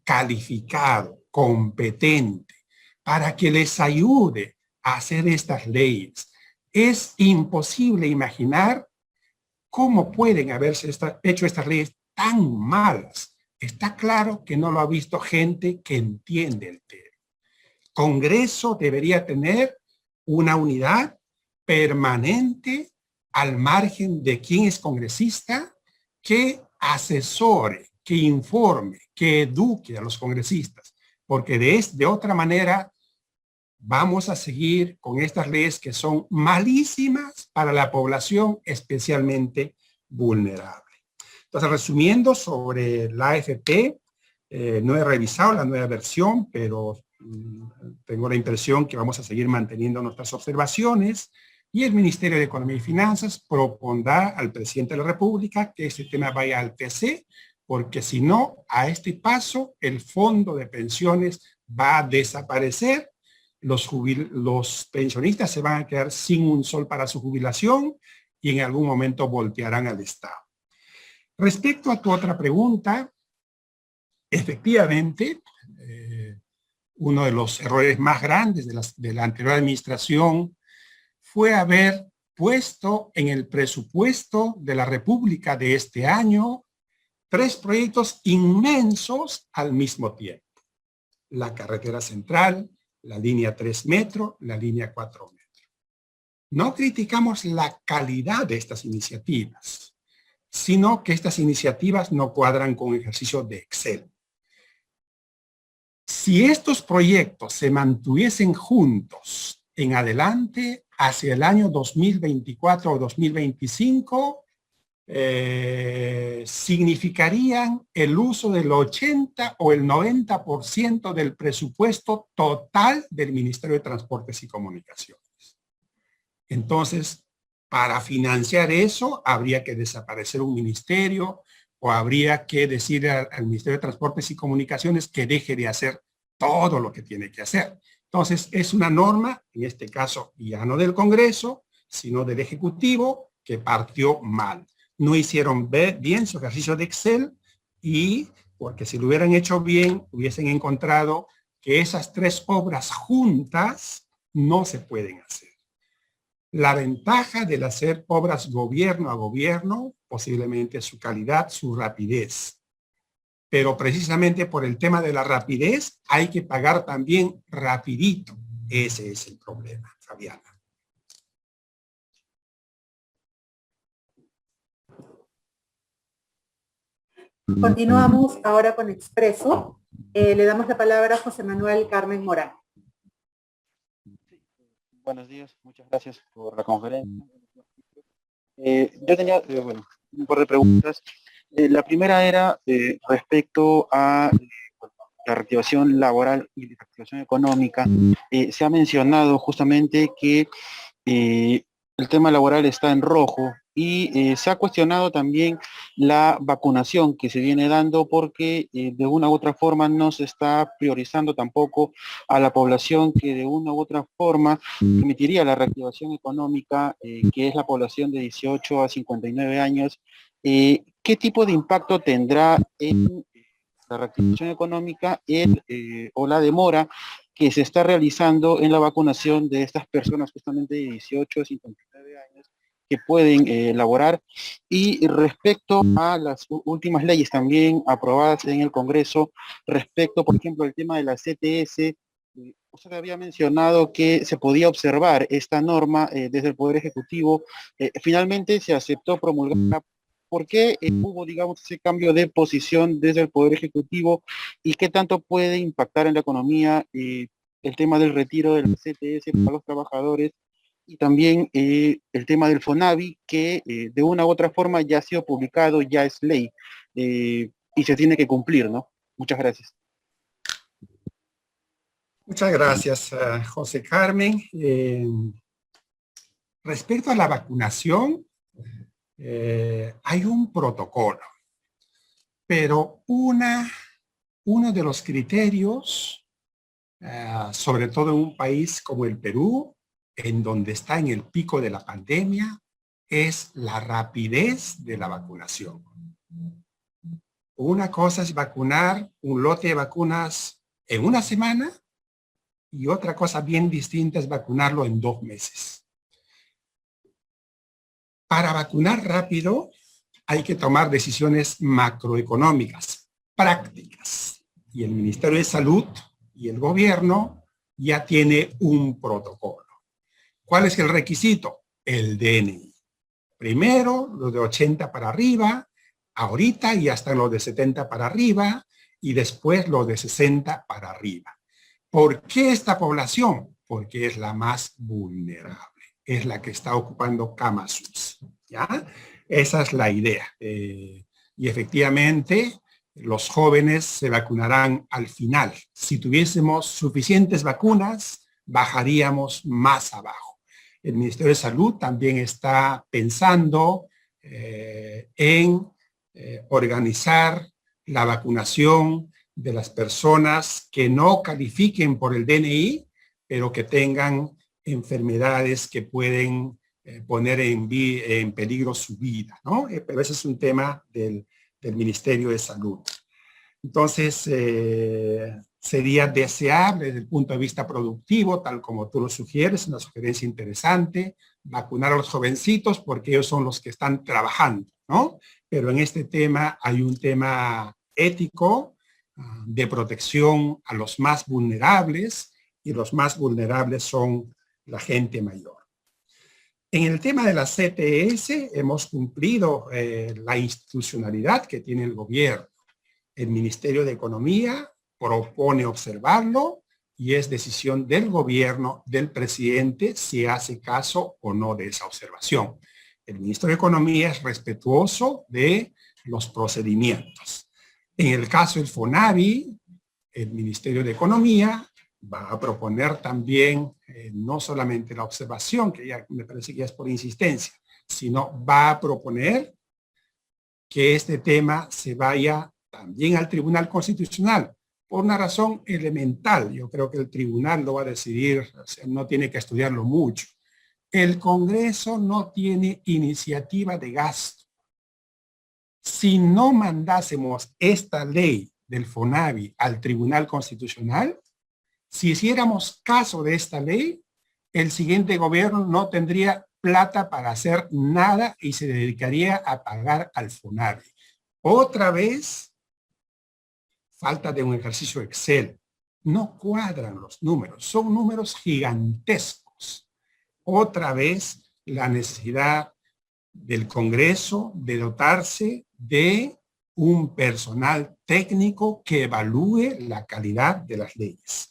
calificado, competente, para que les ayude a hacer estas leyes. Es imposible imaginar cómo pueden haberse hecho estas leyes tan malas. Está claro que no lo ha visto gente que entiende el tema. Congreso debería tener una unidad permanente al margen de quien es congresista que asesore, que informe, que eduque a los congresistas, porque de otra manera vamos a seguir con estas leyes que son malísimas para la población especialmente vulnerable. Entonces, resumiendo sobre la AFP, no he revisado la nueva versión, pero tengo la impresión que vamos a seguir manteniendo nuestras observaciones y el Ministerio de Economía y Finanzas propondrá al presidente de la República que este tema vaya al TC, porque si no, a este paso, el fondo de pensiones va a desaparecer, los pensionistas se van a quedar sin un sol para su jubilación y en algún momento voltearán al Estado. Respecto a tu otra pregunta, efectivamente, uno de los errores más grandes de la anterior administración fue haber puesto en el presupuesto de la República de este año 3 proyectos inmensos al mismo tiempo. La carretera central, la línea 3 metro, la línea 4 metro. No criticamos la calidad de estas iniciativas, sino que estas iniciativas no cuadran con el ejercicio de Excel. Si estos proyectos se mantuviesen juntos en adelante, hacia el año 2024 o 2025, significarían el uso del 80 o el 90% del presupuesto total del Ministerio de Transportes y Comunicaciones. Entonces, para financiar eso, habría que desaparecer un ministerio o habría que decir al Ministerio de Transportes y Comunicaciones que deje de hacer todo lo que tiene que hacer. Entonces, es una norma, en este caso ya no del Congreso, sino del Ejecutivo, que partió mal. No hicieron bien su ejercicio de Excel y, porque si lo hubieran hecho bien, hubiesen encontrado que esas 3 obras juntas no se pueden hacer. La ventaja del hacer obras gobierno a gobierno, posiblemente su calidad, su rapidez. Pero precisamente por el tema de la rapidez hay que pagar también rapidito. Ese es el problema, Fabiana. Continuamos ahora con Expreso. Le damos la palabra a José Manuel Carmen Morán. Buenos días, muchas gracias por la conferencia. Yo tenía, un par de preguntas. La primera era respecto a la reactivación laboral y la reactivación económica, se ha mencionado justamente que el tema laboral está en rojo y se ha cuestionado también la vacunación que se viene dando porque de una u otra forma no se está priorizando tampoco a la población que de una u otra forma permitiría la reactivación económica, que es la población de 18 a 59 años. ¿Qué tipo de impacto tendrá en la reactivación económica o la demora que se está realizando en la vacunación de estas personas justamente de 18 a 59 años que pueden laborar? Y respecto a las últimas leyes también aprobadas en el Congreso, respecto, por ejemplo, al tema de la CTS, usted había mencionado que se podía observar esta norma desde el Poder Ejecutivo. Finalmente se aceptó promulgarla. ¿Por qué hubo, digamos, ese cambio de posición desde el Poder Ejecutivo y qué tanto puede impactar en la economía el tema del retiro de la CTS para los trabajadores y también el tema del FONAVI, que de una u otra forma ya ha sido publicado, ya es ley y se tiene que cumplir, ¿no? Muchas gracias. Muchas gracias, José Carmen. Respecto a la vacunación, hay un protocolo, pero uno de los criterios, sobre todo en un país como el Perú, en donde está en el pico de la pandemia, es la rapidez de la vacunación. Una cosa es vacunar un lote de vacunas en una semana y otra cosa bien distinta es vacunarlo en 2 meses. Para vacunar rápido hay que tomar decisiones macroeconómicas, prácticas. Y el Ministerio de Salud y el gobierno ya tiene un protocolo. ¿Cuál es el requisito? El DNI. Primero, los de 80 para arriba, ahorita ya están los de 70 para arriba, y después los de 60 para arriba. ¿Por qué esta población? Porque es la más vulnerable, es la que está ocupando camas UCI, ¿ya? Esa es la idea. Y efectivamente, los jóvenes se vacunarán al final. Si tuviésemos suficientes vacunas, bajaríamos más abajo. El Ministerio de Salud también está pensando en organizar la vacunación de las personas que no califiquen por el DNI, pero que tengan enfermedades que pueden poner en peligro su vida, ¿no? Pero ese es un tema del Ministerio de Salud. Entonces, sería deseable desde el punto de vista productivo, tal como tú lo sugieres, una sugerencia interesante, vacunar a los jovencitos porque ellos son los que están trabajando, ¿no? Pero en este tema hay un tema ético de protección a los más vulnerables, y los más vulnerables son la gente mayor. En el tema de la CTS hemos cumplido la institucionalidad que tiene el gobierno. El Ministerio de Economía propone observarlo y es decisión del gobierno, del presidente, si hace caso o no de esa observación. El ministro de Economía es respetuoso de los procedimientos. En el caso del FONAVI, el Ministerio de Economía va a proponer también no solamente la observación, que ya me parece que ya es por insistencia, sino va a proponer que este tema se vaya también al Tribunal Constitucional, por una razón elemental. Yo creo que el tribunal lo va a decidir, o sea, no tiene que estudiarlo mucho. El Congreso no tiene iniciativa de gasto. Si no mandásemos esta ley del FONAVI al Tribunal Constitucional, si hiciéramos caso de esta ley, el siguiente gobierno no tendría plata para hacer nada y se dedicaría a pagar al FONAVI. Otra vez, falta de un ejercicio Excel. No cuadran los números, son números gigantescos. Otra vez, la necesidad del Congreso de dotarse de un personal técnico que evalúe la calidad de las leyes.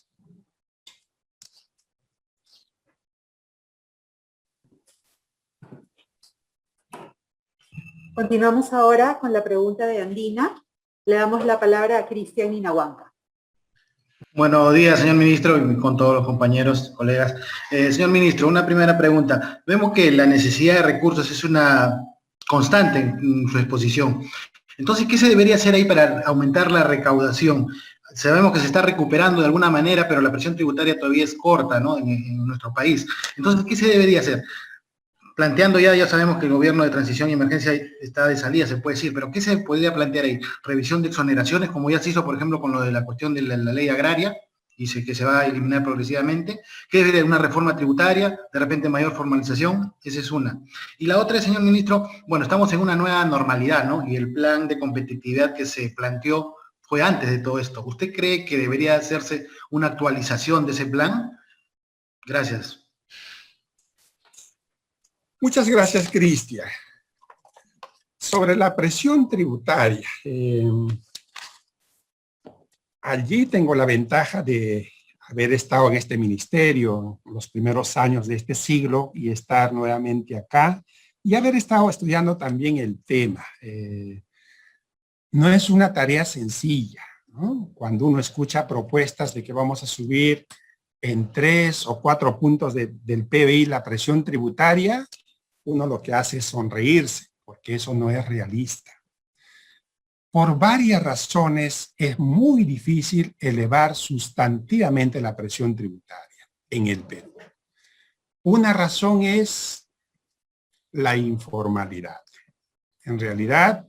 Continuamos ahora con la pregunta de Andina. Le damos la palabra a Cristian Inahuanca. Buenos días, señor ministro, y con todos los compañeros, colegas. Señor ministro, una primera pregunta. Vemos que la necesidad de recursos es una constante en su exposición. Entonces, ¿qué se debería hacer ahí para aumentar la recaudación? Sabemos que se está recuperando de alguna manera, pero la presión tributaria todavía es corta, ¿no? En nuestro país. Entonces, ¿qué se debería hacer? Planteando ya sabemos que el gobierno de transición y emergencia está de salida, se puede decir, pero ¿qué se podría plantear ahí? Revisión de exoneraciones, como ya se hizo, por ejemplo, con lo de la cuestión de la ley agraria, dice que se va a eliminar progresivamente. ¿Qué debe de una reforma tributaria? De repente mayor formalización, esa es una. Y la otra, señor ministro, bueno, estamos en una nueva normalidad, ¿no? Y el plan de competitividad que se planteó fue antes de todo esto. ¿Usted cree que debería hacerse una actualización de ese plan? Gracias. Muchas gracias, Cristian. Sobre la presión tributaria, allí tengo la ventaja de haber estado en este ministerio en los primeros años de este siglo y estar nuevamente acá y haber estado estudiando también el tema. No es una tarea sencilla, ¿no? Cuando uno escucha propuestas de que vamos a subir en 3 o 4 puntos del PBI la presión tributaria, uno lo que hace es sonreírse, porque eso no es realista. Por varias razones es muy difícil elevar sustantivamente la presión tributaria en el Perú. Una razón es la informalidad. En realidad,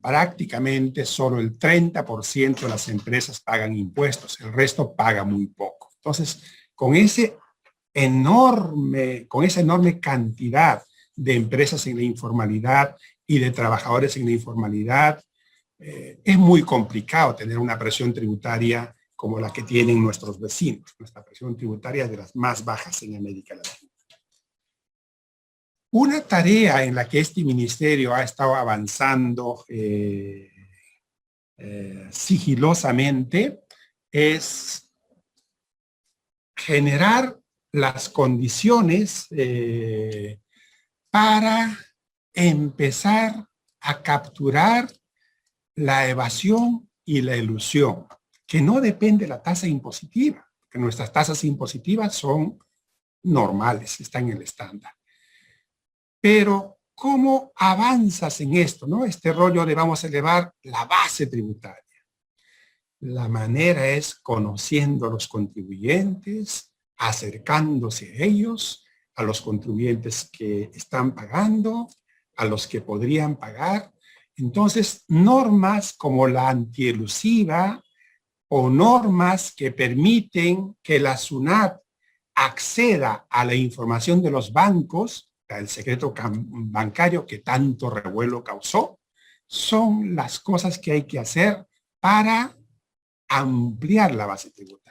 prácticamente solo el 30% de las empresas pagan impuestos, el resto paga muy poco. Entonces, con esa enorme cantidad de empresas en la informalidad y de trabajadores en la informalidad, es muy complicado tener una presión tributaria como la que tienen nuestros vecinos. Nuestra presión tributaria es de las más bajas en América Latina. Una tarea en la que este ministerio ha estado avanzando sigilosamente es generar las condiciones para empezar a capturar la evasión y la elusión, que no depende de la tasa impositiva, que nuestras tasas impositivas son normales, están en el estándar. Pero, ¿cómo avanzas en esto, no? Este rollo de vamos a elevar la base tributaria. La manera es conociendo a los contribuyentes, acercándose a ellos, a los contribuyentes que están pagando, a los que podrían pagar. Entonces, normas como la antielusiva o normas que permiten que la SUNAT acceda a la información de los bancos, el secreto bancario que tanto revuelo causó, son las cosas que hay que hacer para ampliar la base tributaria.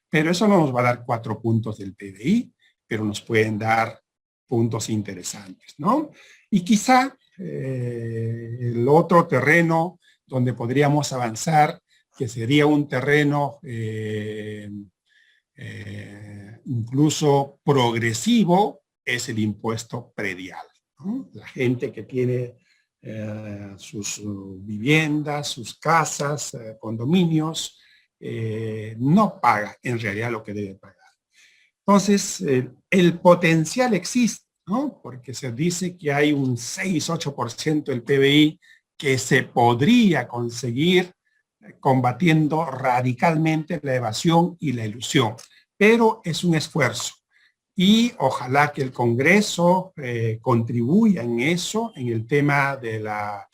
Pero eso no nos va a dar 4 puntos del PBI, pero nos pueden dar puntos interesantes, ¿no? Y quizá el otro terreno donde podríamos avanzar, que sería un terreno incluso progresivo, es el impuesto predial, ¿no? La gente que tiene sus viviendas, sus casas, condominios, no paga en realidad lo que debe pagar. Entonces, el potencial existe, ¿no? Porque se dice que hay un 6-8% del PBI que se podría conseguir combatiendo radicalmente la evasión y la elusión, pero es un esfuerzo. Y ojalá que el Congreso contribuya en eso, en el tema de la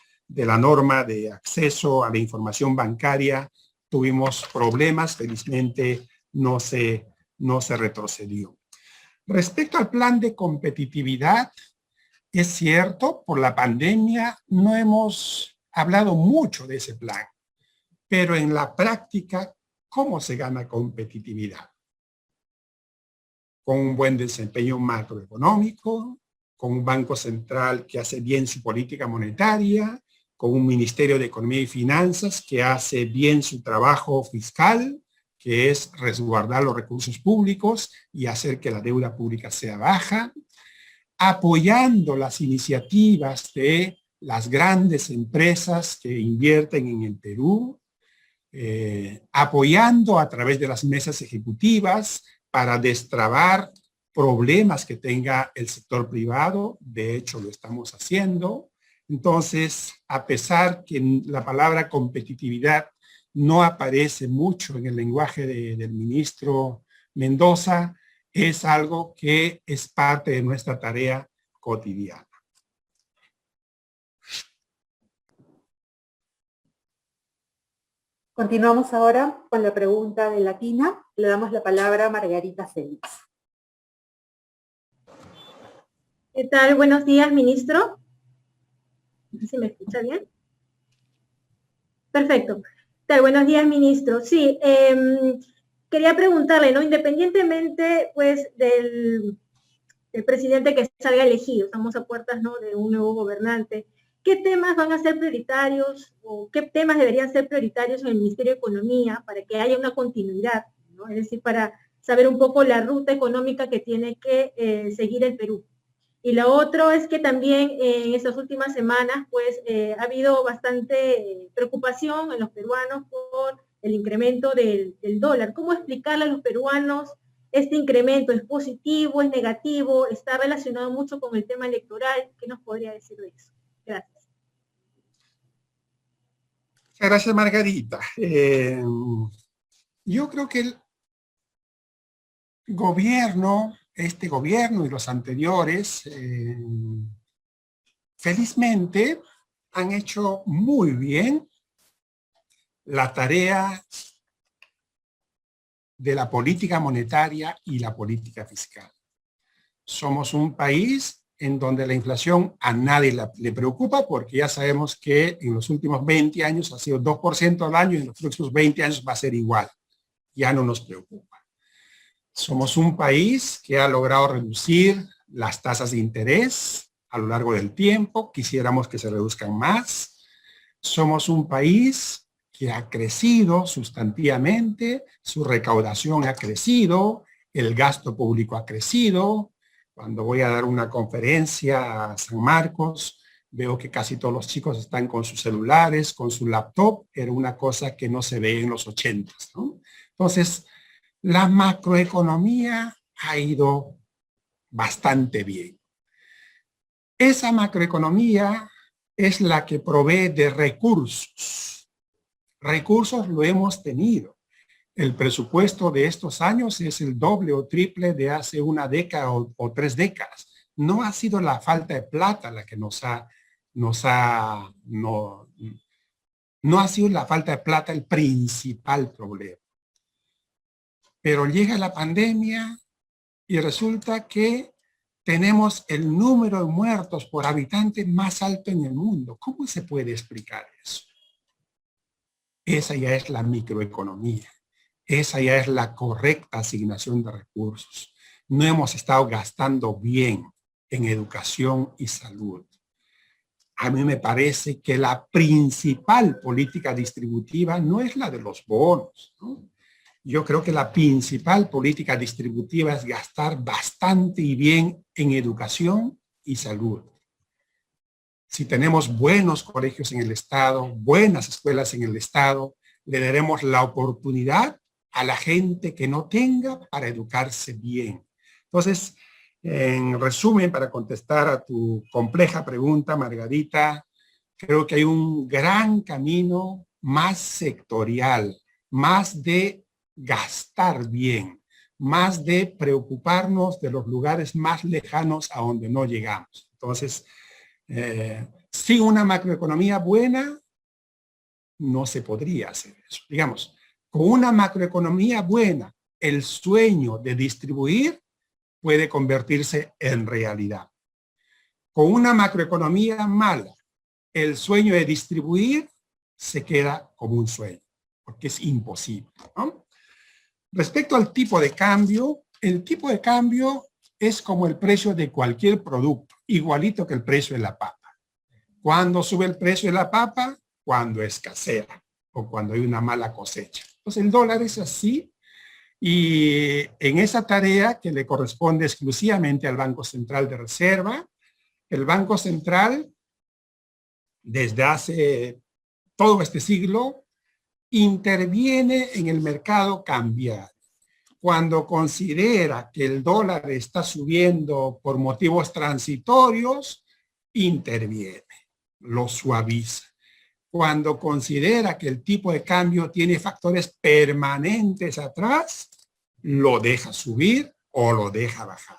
norma de acceso a la información bancaria. Tuvimos problemas, felizmente no se retrocedió. Respecto al plan de competitividad, es cierto, por la pandemia no hemos hablado mucho de ese plan, pero en la práctica, ¿cómo se gana competitividad? Con un buen desempeño macroeconómico, con un banco central que hace bien su política monetaria, con un Ministerio de Economía y Finanzas que hace bien su trabajo fiscal, que es resguardar los recursos públicos y hacer que la deuda pública sea baja, apoyando las iniciativas de las grandes empresas que invierten en el Perú, apoyando a través de las mesas ejecutivas para destrabar problemas que tenga el sector privado. De hecho, lo estamos haciendo. Entonces, a pesar que la palabra competitividad no aparece mucho en el lenguaje del ministro Mendoza, es algo que es parte de nuestra tarea cotidiana. Continuamos ahora con la pregunta de Latina. Le damos la palabra a Margarita Félix. ¿Qué tal? Buenos días, ministro. No sé si me escucha bien. Perfecto. ¿Qué tal? Buenos días, ministro. Sí, quería preguntarle, ¿no? Independientemente, pues, del presidente que salga elegido, estamos a puertas, ¿no?, de un nuevo gobernante, ¿qué temas van a ser prioritarios o qué temas deberían ser prioritarios en el Ministerio de Economía para que haya una continuidad, ¿no? Es decir, para saber un poco la ruta económica que tiene que seguir el Perú. Y lo otro es que también en estas últimas semanas, pues, ha habido bastante preocupación en los peruanos por el incremento del dólar. ¿Cómo explicarle a los peruanos este incremento? ¿Es positivo, es negativo? ¿Está relacionado mucho con el tema electoral? ¿Qué nos podría decir de eso? Gracias. Gracias, Margarita. Yo creo que el gobierno, este gobierno y los anteriores, felizmente han hecho muy bien la tarea de la política monetaria y la política fiscal. Somos un país en donde la inflación a nadie le preocupa, porque ya sabemos que en los últimos 20 años ha sido 2% al año y en los próximos 20 años va a ser igual. Ya no nos preocupa. Somos un país que ha logrado reducir las tasas de interés a lo largo del tiempo. Quisiéramos que se reduzcan más. Somos un país que ha crecido sustantivamente, su recaudación ha crecido, el gasto público ha crecido. Cuando voy a dar una conferencia a San Marcos, veo que casi todos los chicos están con sus celulares, con su laptop. Era una cosa que no se ve en los 80s, ¿no? Entonces, la macroeconomía ha ido bastante bien. Esa macroeconomía es la que provee de recursos. Recursos lo hemos tenido. El presupuesto de estos años es el doble o triple de hace una década o 3 décadas. No ha sido la falta de plata la que no ha sido la falta de plata el principal problema. Pero llega la pandemia y resulta que tenemos el número de muertos por habitante más alto en el mundo. ¿Cómo se puede explicar eso? Esa ya es la microeconomía. Esa ya es la correcta asignación de recursos. No hemos estado gastando bien en educación y salud. A mí me parece que la principal política distributiva no es la de los bonos, ¿no? Yo creo que la principal política distributiva es gastar bastante y bien en educación y salud. Si tenemos buenos colegios en el Estado, buenas escuelas en el Estado, le daremos la oportunidad a la gente que no tenga para educarse bien. Entonces, en resumen, para contestar a tu compleja pregunta, Margarita, creo que hay un gran camino más sectorial, más de gastar bien, más de preocuparnos de los lugares más lejanos a donde no llegamos. Entonces, sin una macroeconomía buena, no se podría hacer eso. Digamos, con una macroeconomía buena, el sueño de distribuir puede convertirse en realidad. Con una macroeconomía mala, el sueño de distribuir se queda como un sueño, porque es imposible, ¿no? Respecto al tipo de cambio, el tipo de cambio es como el precio de cualquier producto, igualito que el precio de la papa. ¿Cuándo sube el precio de la papa? Cuando escasea o cuando hay una mala cosecha. Entonces el dólar es así, y en esa tarea que le corresponde exclusivamente al Banco Central de Reserva, el Banco Central, desde hace todo este siglo, interviene en el mercado cambiario. Cuando considera que el dólar está subiendo por motivos transitorios, interviene, lo suaviza. Cuando considera que el tipo de cambio tiene factores permanentes atrás, lo deja subir o lo deja bajar.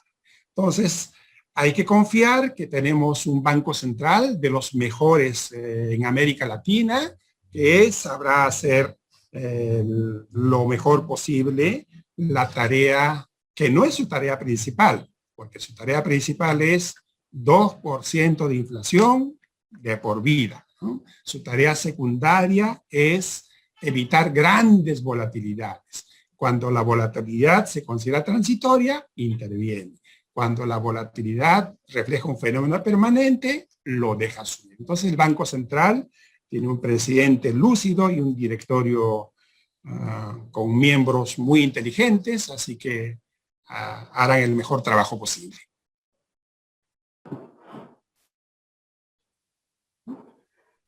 Entonces, hay que confiar que tenemos un Banco Central de los mejores en América Latina, que sabrá hacer lo mejor posible la tarea, que no es su tarea principal, porque su tarea principal es 2% de inflación de por vida, ¿no? Su tarea secundaria es evitar grandes volatilidades. Cuando la volatilidad se considera transitoria, interviene. Cuando la volatilidad refleja un fenómeno permanente, lo deja subir. Entonces el Banco Central tiene un presidente lúcido y un directorio con miembros muy inteligentes, así que harán el mejor trabajo posible.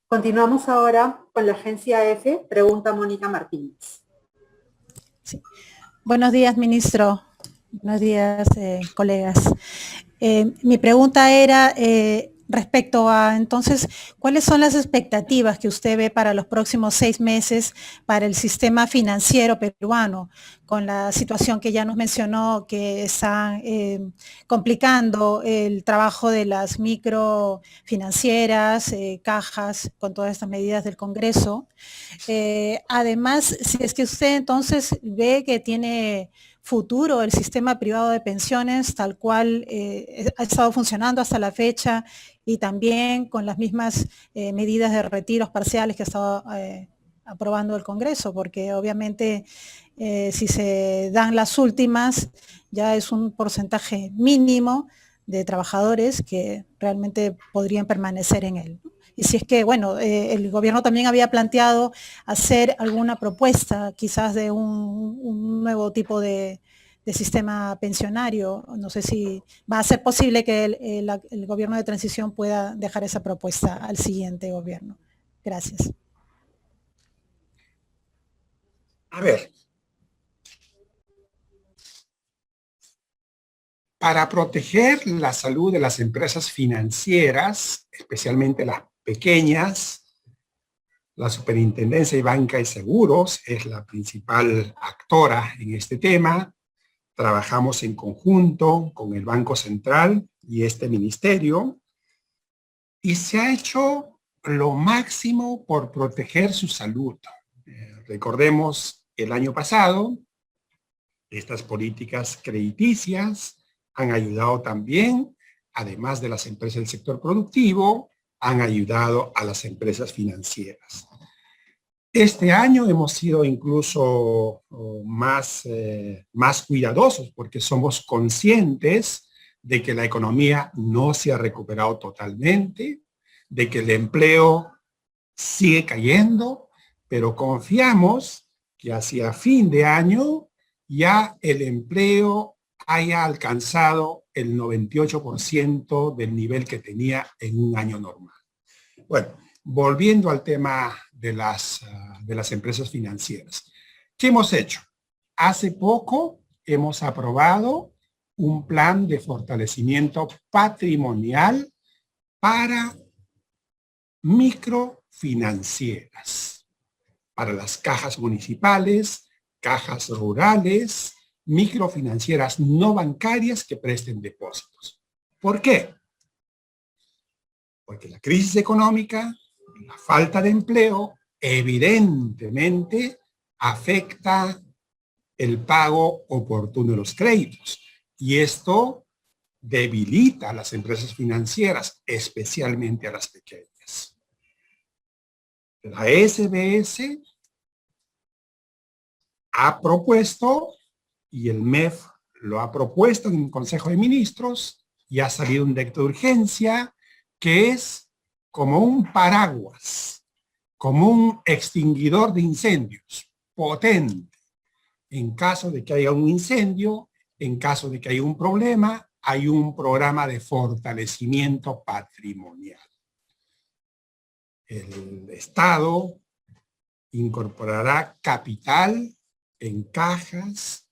Continuamos ahora con la agencia F, pregunta Mónica Martínez. Sí. Buenos días, ministro. Buenos días, colegas. Mi pregunta era respecto a, entonces, ¿cuáles son las expectativas que usted ve para los próximos 6 meses para el sistema financiero peruano, con la situación que ya nos mencionó, que están complicando el trabajo de las microfinancieras, cajas, con todas estas medidas del Congreso? Además, si es que usted entonces ve que tiene futuro el sistema privado de pensiones tal cual ha estado funcionando hasta la fecha, y también con las mismas medidas de retiros parciales que ha estado aprobando el Congreso, porque obviamente si se dan las últimas ya es un porcentaje mínimo de trabajadores que realmente podrían permanecer en él. Y si es que, bueno, el gobierno también había planteado hacer alguna propuesta quizás de un nuevo tipo de sistema pensionario. No sé si va a ser posible que el gobierno de transición pueda dejar esa propuesta al siguiente gobierno. Gracias. A ver, para proteger la salud de las empresas financieras, especialmente las pequeñas, la Superintendencia de Banca y Seguros es la principal actora en este tema. Trabajamos en conjunto con el Banco Central y este ministerio, y se ha hecho lo máximo por proteger su salud. Recordemos que el año pasado, estas políticas crediticias han ayudado también, además de las empresas del sector productivo, han ayudado a las empresas financieras. Este año hemos sido incluso más cuidadosos porque somos conscientes de que la economía no se ha recuperado totalmente, de que el empleo sigue cayendo, pero confiamos que hacia fin de año ya el empleo haya alcanzado el 98% del nivel que tenía en un año normal. Bueno, volviendo al tema de las empresas financieras. ¿Qué hemos hecho? Hace poco hemos aprobado un plan de fortalecimiento patrimonial para microfinancieras, para las cajas municipales, cajas rurales, microfinancieras no bancarias que presten depósitos. ¿Por qué? Porque la crisis económica, la falta de empleo, evidentemente afecta el pago oportuno de los créditos. Y esto debilita a las empresas financieras, especialmente a las pequeñas. La SBS ha propuesto, y el MEF lo ha propuesto en un Consejo de Ministros, y ha salido un decreto de urgencia, que es como un paraguas, como un extinguidor de incendios potente. En caso de que haya un incendio, en caso de que haya un problema, hay un programa de fortalecimiento patrimonial. El Estado incorporará capital en cajas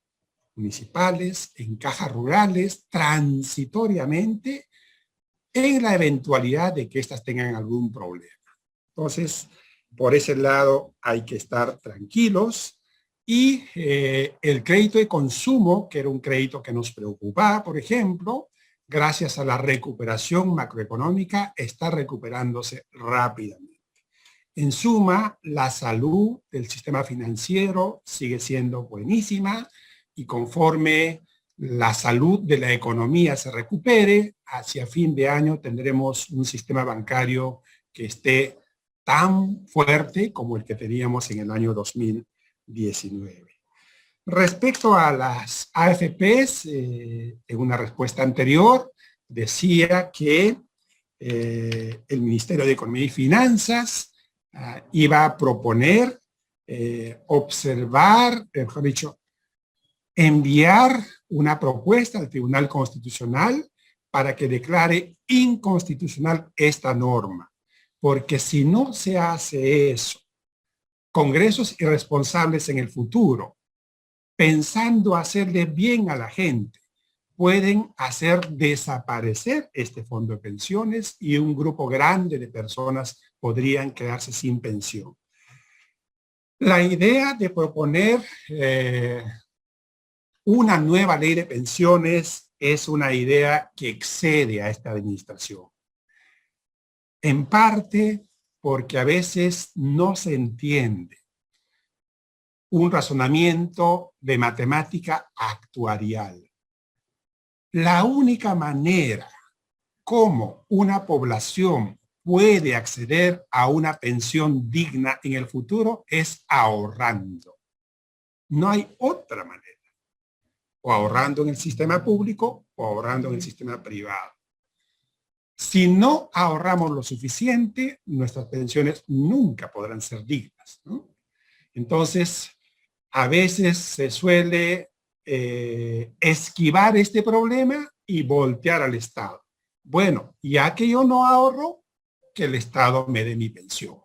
municipales, en cajas rurales, transitoriamente, en la eventualidad de que éstas tengan algún problema. Entonces, por ese lado hay que estar tranquilos. Y el crédito de consumo, que era un crédito que nos preocupaba, por ejemplo, gracias a la recuperación macroeconómica, está recuperándose rápidamente. En suma, la salud del sistema financiero sigue siendo buenísima y conforme la salud de la economía se recupere, hacia fin de año tendremos un sistema bancario que esté tan fuerte como el que teníamos en el año 2019. Respecto a las AFPs, en una respuesta anterior decía que el Ministerio de Economía y Finanzas iba a proponer, observar, mejor dicho, enviar una propuesta al Tribunal Constitucional para que declare inconstitucional esta norma. Porque si no se hace eso, congresos irresponsables en el futuro, pensando hacerle bien a la gente, pueden hacer desaparecer este fondo de pensiones y un grupo grande de personas podrían quedarse sin pensión. La idea de proponer una nueva ley de pensiones es una idea que excede a esta administración. En parte porque a veces no se entiende un razonamiento de matemática actuarial. La única manera como una población puede acceder a una pensión digna en el futuro es ahorrando. No hay otra manera. O ahorrando en el sistema público o ahorrando en el sistema privado. Si no ahorramos lo suficiente, nuestras pensiones nunca podrán ser dignas, ¿no? Entonces, a veces se suele esquivar este problema y voltear al Estado. Bueno, ya que yo no ahorro, que el Estado me dé mi pensión.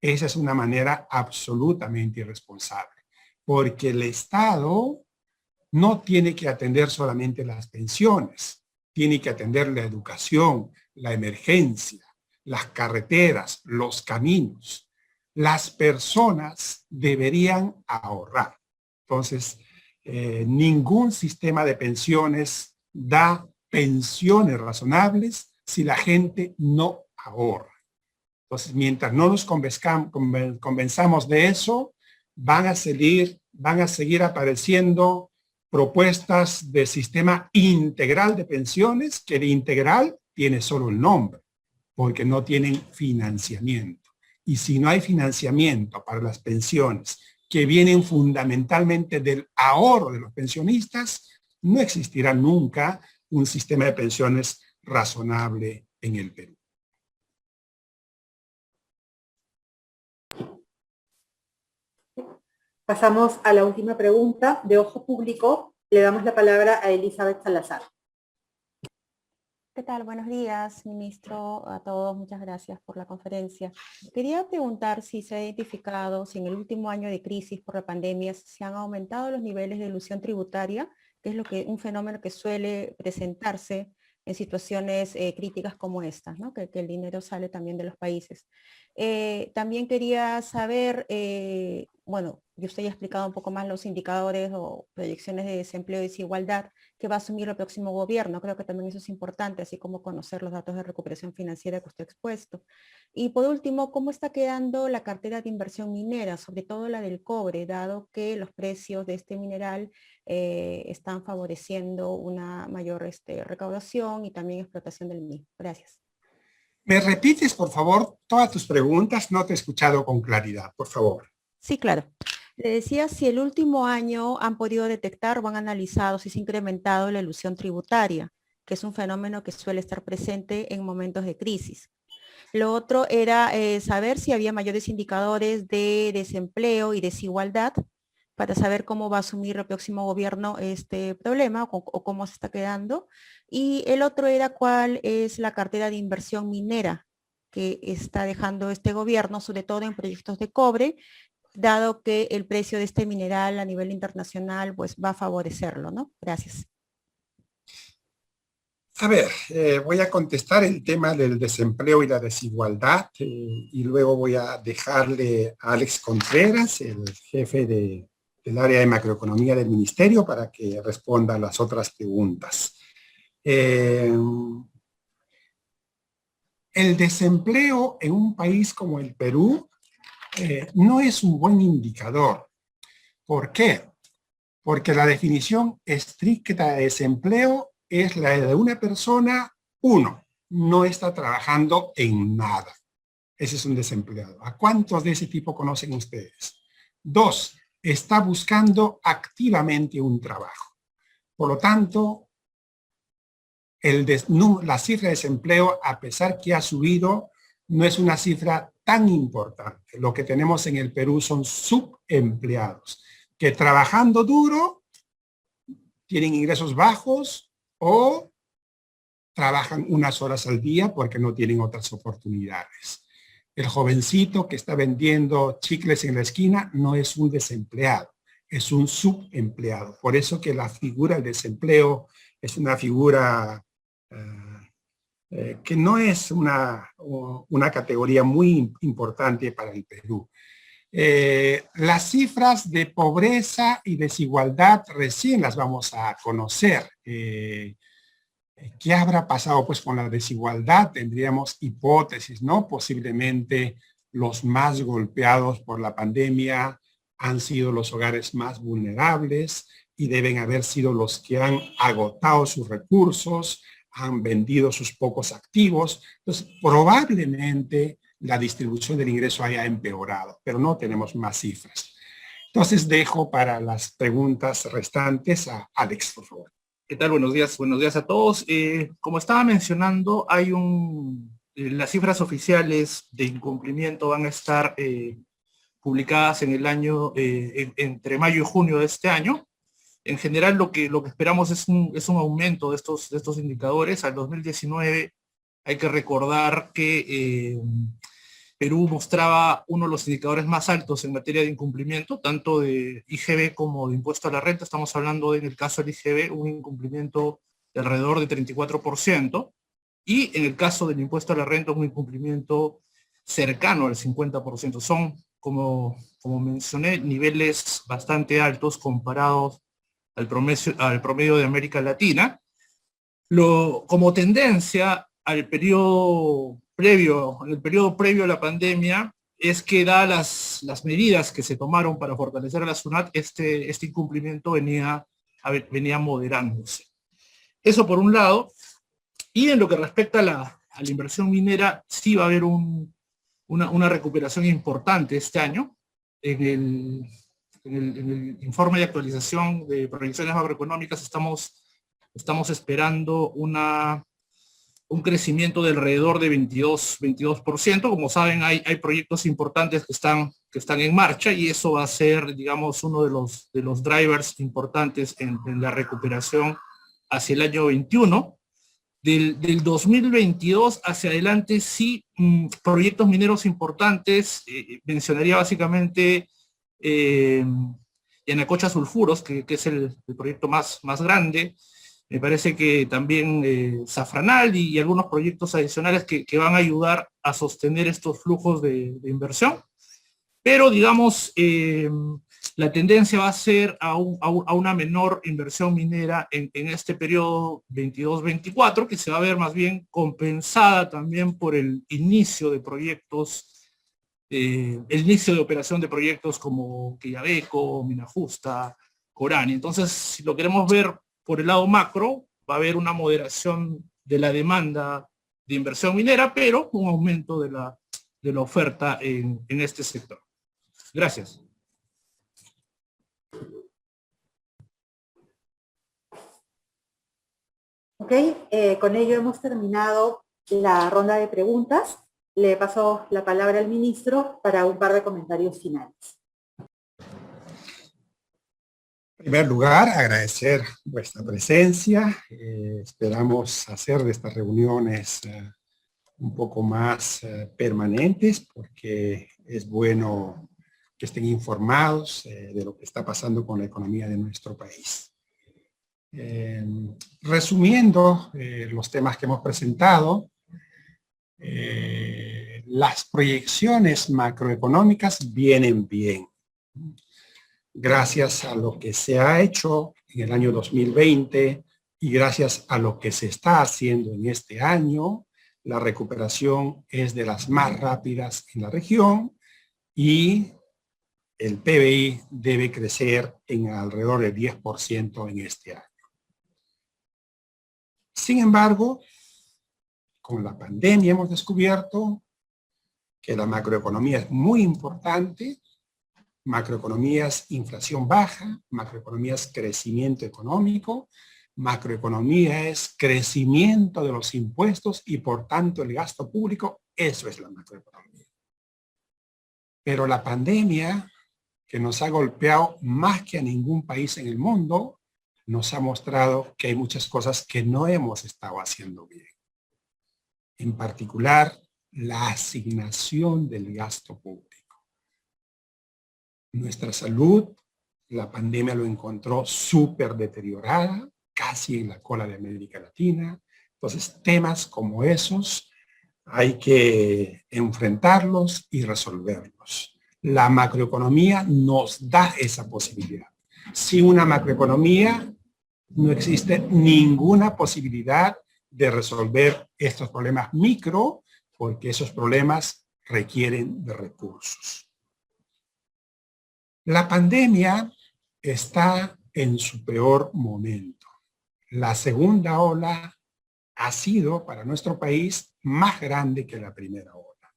Esa es una manera absolutamente irresponsable, porque el Estado no tiene que atender solamente las pensiones, tiene que atender la educación, la emergencia, las carreteras, los caminos. Las personas deberían ahorrar. Entonces, ningún sistema de pensiones da pensiones razonables si la gente no ahorra. Entonces, mientras no nos convenzamos de eso, van a seguir apareciendo propuestas de sistema integral de pensiones, que de integral tiene solo el nombre, porque no tienen financiamiento. Y si no hay financiamiento para las pensiones, que vienen fundamentalmente del ahorro de los pensionistas, no existirá nunca un sistema de pensiones razonable en el Perú. Pasamos a la última pregunta de Ojo Público. Le damos la palabra a Elizabeth Salazar. ¿Qué tal? Buenos días, ministro, a todos. Muchas gracias por la conferencia. Quería preguntar si se ha identificado, si en el último año de crisis por la pandemia se han aumentado los niveles de elusión tributaria, que es un fenómeno que suele presentarse en situaciones críticas como estas, ¿no? Que el dinero sale también de los países. También quería saber, bueno, y usted ya ha explicado un poco más los indicadores o proyecciones de desempleo y desigualdad que va a asumir el próximo gobierno. Creo que también eso es importante, así como conocer los datos de recuperación financiera que usted ha expuesto. Y por último, ¿cómo está quedando la cartera de inversión minera, sobre todo la del cobre, dado que los precios de este mineral están favoreciendo una mayor recaudación y también explotación del mismo? Gracias. ¿Me repites, por favor, todas tus preguntas? No te he escuchado con claridad, por favor. Sí, claro. Le decía si el último año han podido detectar o han analizado si se ha incrementado la elusión tributaria, que es un fenómeno que suele estar presente en momentos de crisis. Lo otro era saber si había mayores indicadores de desempleo y desigualdad para saber cómo va a asumir el próximo gobierno este problema o cómo se está quedando. Y el otro era cuál es la cartera de inversión minera que está dejando este gobierno, sobre todo en proyectos de cobre, dado que el precio de este mineral a nivel internacional pues va a favorecerlo, ¿no? Gracias. A ver, voy a contestar el tema del desempleo y la desigualdad y luego voy a dejarle a Alex Contreras, el jefe del área de macroeconomía del ministerio, para que responda a las otras preguntas. El desempleo en un país como el Perú no es un buen indicador. ¿Por qué? Porque la definición estricta de desempleo es la de una persona, uno, no está trabajando en nada. Ese es un desempleado. ¿A cuántos de ese tipo conocen ustedes? Dos, está buscando activamente un trabajo. Por lo tanto, la cifra de desempleo, a pesar que ha subido, no es una cifra tan importante. Lo que tenemos en el Perú son subempleados, que trabajando duro tienen ingresos bajos o trabajan unas horas al día porque no tienen otras oportunidades. El jovencito que está vendiendo chicles en la esquina no es un desempleado, es un subempleado. Por eso que la figura del desempleo es una figura que no es una categoría muy importante para el Perú. Las cifras de pobreza y desigualdad recién las vamos a conocer. ¿Qué habrá pasado pues con la desigualdad? Tendríamos hipótesis, ¿no? Posiblemente los más golpeados por la pandemia han sido los hogares más vulnerables y deben haber sido los que han agotado sus recursos, han vendido sus pocos activos. Entonces, probablemente la distribución del ingreso haya empeorado, pero no tenemos más cifras. Entonces, dejo para las preguntas restantes a Alex, por favor. ¿Qué tal? Buenos días a todos. Como estaba mencionando, hay las cifras oficiales de incumplimiento van a estar publicadas en el año, entre mayo y junio de este año. En general, lo que esperamos es un aumento de estos indicadores. Al 2019 hay que recordar que Perú mostraba uno de los indicadores más altos en materia de incumplimiento, tanto de IGB como de impuesto a la renta. Estamos hablando en el caso del IGB, un incumplimiento de alrededor de 34%, y en el caso del impuesto a la renta, un incumplimiento cercano al 50%. Son, como mencioné, niveles bastante altos comparados al promedio de América Latina. Como tendencia al periodo previo a la pandemia, es que dadas las medidas que se tomaron para fortalecer a la SUNAT, este incumplimiento venía moderándose. Eso por un lado. Y en lo que respecta a la inversión minera, sí va a haber una recuperación importante este año. En el informe de actualización de proyecciones macroeconómicas estamos esperando un crecimiento de alrededor de 22%. Como saben, hay proyectos importantes que están en marcha, y eso va a ser, digamos, uno de los drivers importantes en la recuperación hacia el año 21. Del 2022 hacia adelante, sí, proyectos mineros importantes, mencionaría básicamente Yanacocha Sulfuros, que es el proyecto más grande. Me parece que también Zafranal y algunos proyectos adicionales que van a ayudar a sostener estos flujos de inversión. Pero, digamos, la tendencia va a ser a una menor inversión minera en este periodo 22-24, que se va a ver más bien compensada también por el inicio de proyectos, el inicio de operación de proyectos como Quillabeco, Mina Justa, Corani. Entonces, si lo queremos ver por el lado macro, va a haber una moderación de la demanda de inversión minera, pero un aumento de la oferta en este sector. Gracias. Ok, con ello hemos terminado la ronda de preguntas. Le paso la palabra al ministro para un par de comentarios finales. En primer lugar, agradecer vuestra presencia. Esperamos hacer de estas reuniones un poco más permanentes, porque es bueno que estén informados de lo que está pasando con la economía de nuestro país. Resumiendo los temas que hemos presentado, las proyecciones macroeconómicas vienen bien. Gracias a lo que se ha hecho en el año 2020 y gracias a lo que se está haciendo en este año, la recuperación es de las más rápidas en la región y el PBI debe crecer en alrededor del 10% en este año. Sin embargo, con la pandemia hemos descubierto que la macroeconomía es muy importante. Macroeconomía es inflación baja, macroeconomía es crecimiento económico, macroeconomía es crecimiento de los impuestos y por tanto el gasto público, eso es la macroeconomía. Pero la pandemia, que nos ha golpeado más que a ningún país en el mundo, nos ha mostrado que hay muchas cosas que no hemos estado haciendo bien. En particular, la asignación del gasto público. Nuestra salud, la pandemia lo encontró súper deteriorada, casi en la cola de América Latina. Entonces, temas como esos hay que enfrentarlos y resolverlos. La macroeconomía nos da esa posibilidad. Sin una macroeconomía no existe ninguna posibilidad de resolver estos problemas micro, porque esos problemas requieren de recursos. La pandemia está en su peor momento. La segunda ola ha sido para nuestro país más grande que la primera ola.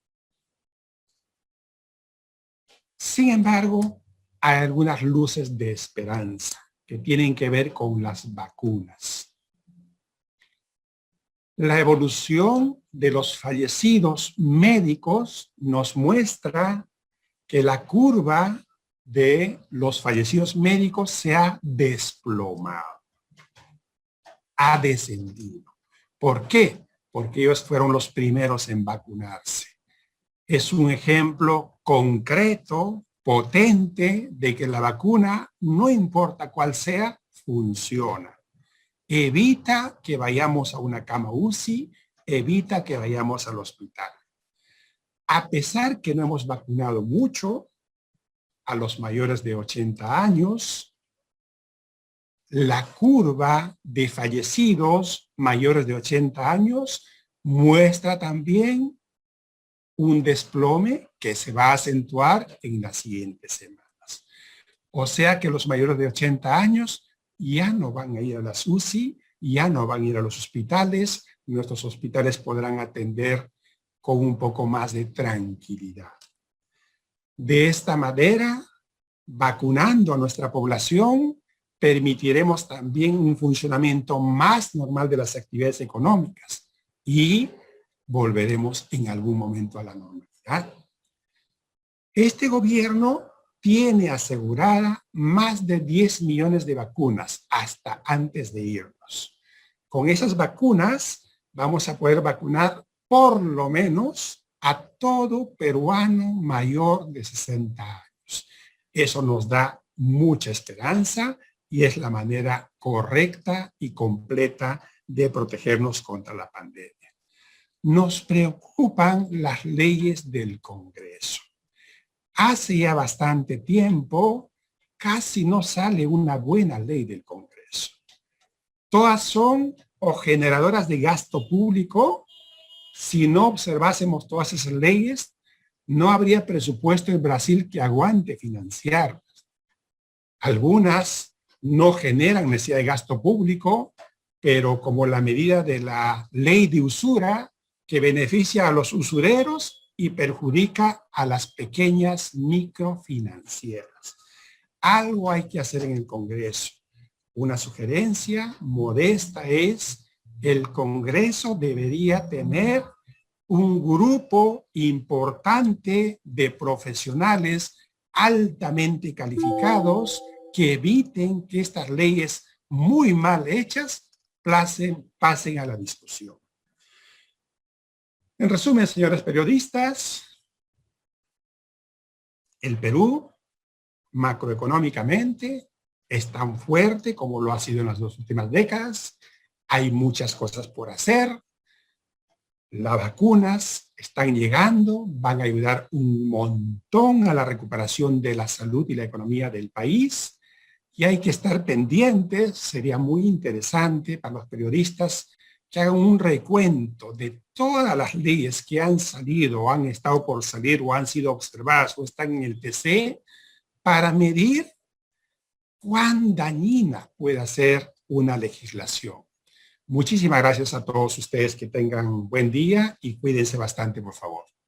Sin embargo, hay algunas luces de esperanza que tienen que ver con las vacunas. La evolución de los fallecidos médicos nos muestra que la curva de los fallecidos médicos se ha desplomado, ha descendido. ¿Por qué? Porque ellos fueron los primeros en vacunarse. Es un ejemplo concreto, potente, de que la vacuna, no importa cuál sea, funciona. Evita que vayamos a una cama UCI, evita que vayamos al hospital. A pesar que no hemos vacunado mucho a los mayores de 80 años, la curva de fallecidos mayores de 80 años muestra también un desplome que se va a acentuar en las siguientes semanas. O sea que los mayores de 80 años ya no van a ir a las UCI, ya no van a ir a los hospitales, nuestros hospitales podrán atender con un poco más de tranquilidad. De esta manera, vacunando a nuestra población, permitiremos también un funcionamiento más normal de las actividades económicas y volveremos en algún momento a la normalidad. Este gobierno tiene asegurada más de 10 millones de vacunas hasta antes de irnos. Con esas vacunas vamos a poder vacunar por lo menos a todo peruano mayor de 60 años. Eso nos da mucha esperanza y es la manera correcta y completa de protegernos contra la pandemia. Nos preocupan las leyes del Congreso. Hace ya bastante tiempo casi no sale una buena ley del Congreso. Todas son o generadoras de gasto público. Si no observásemos todas esas leyes, no habría presupuesto en Brasil que aguante financiarlas. Algunas no generan necesidad de gasto público, pero como la medida de la ley de usura, que beneficia a los usureros y perjudica a las pequeñas microfinancieras. Algo hay que hacer en el Congreso. Una sugerencia modesta es: el Congreso debería tener un grupo importante de profesionales altamente calificados que eviten que estas leyes muy mal hechas pasen a la discusión. En resumen, señores periodistas, el Perú macroeconómicamente es tan fuerte como lo ha sido en las 2 últimas décadas. Hay muchas cosas por hacer. Las vacunas están llegando, van a ayudar un montón a la recuperación de la salud y la economía del país. Y hay que estar pendientes, sería muy interesante para los periodistas que hagan un recuento de todas las leyes que han salido, o han estado por salir, o han sido observadas, o están en el TC, para medir cuán dañina puede ser una legislación. Muchísimas gracias a todos ustedes, que tengan buen día y cuídense bastante, por favor.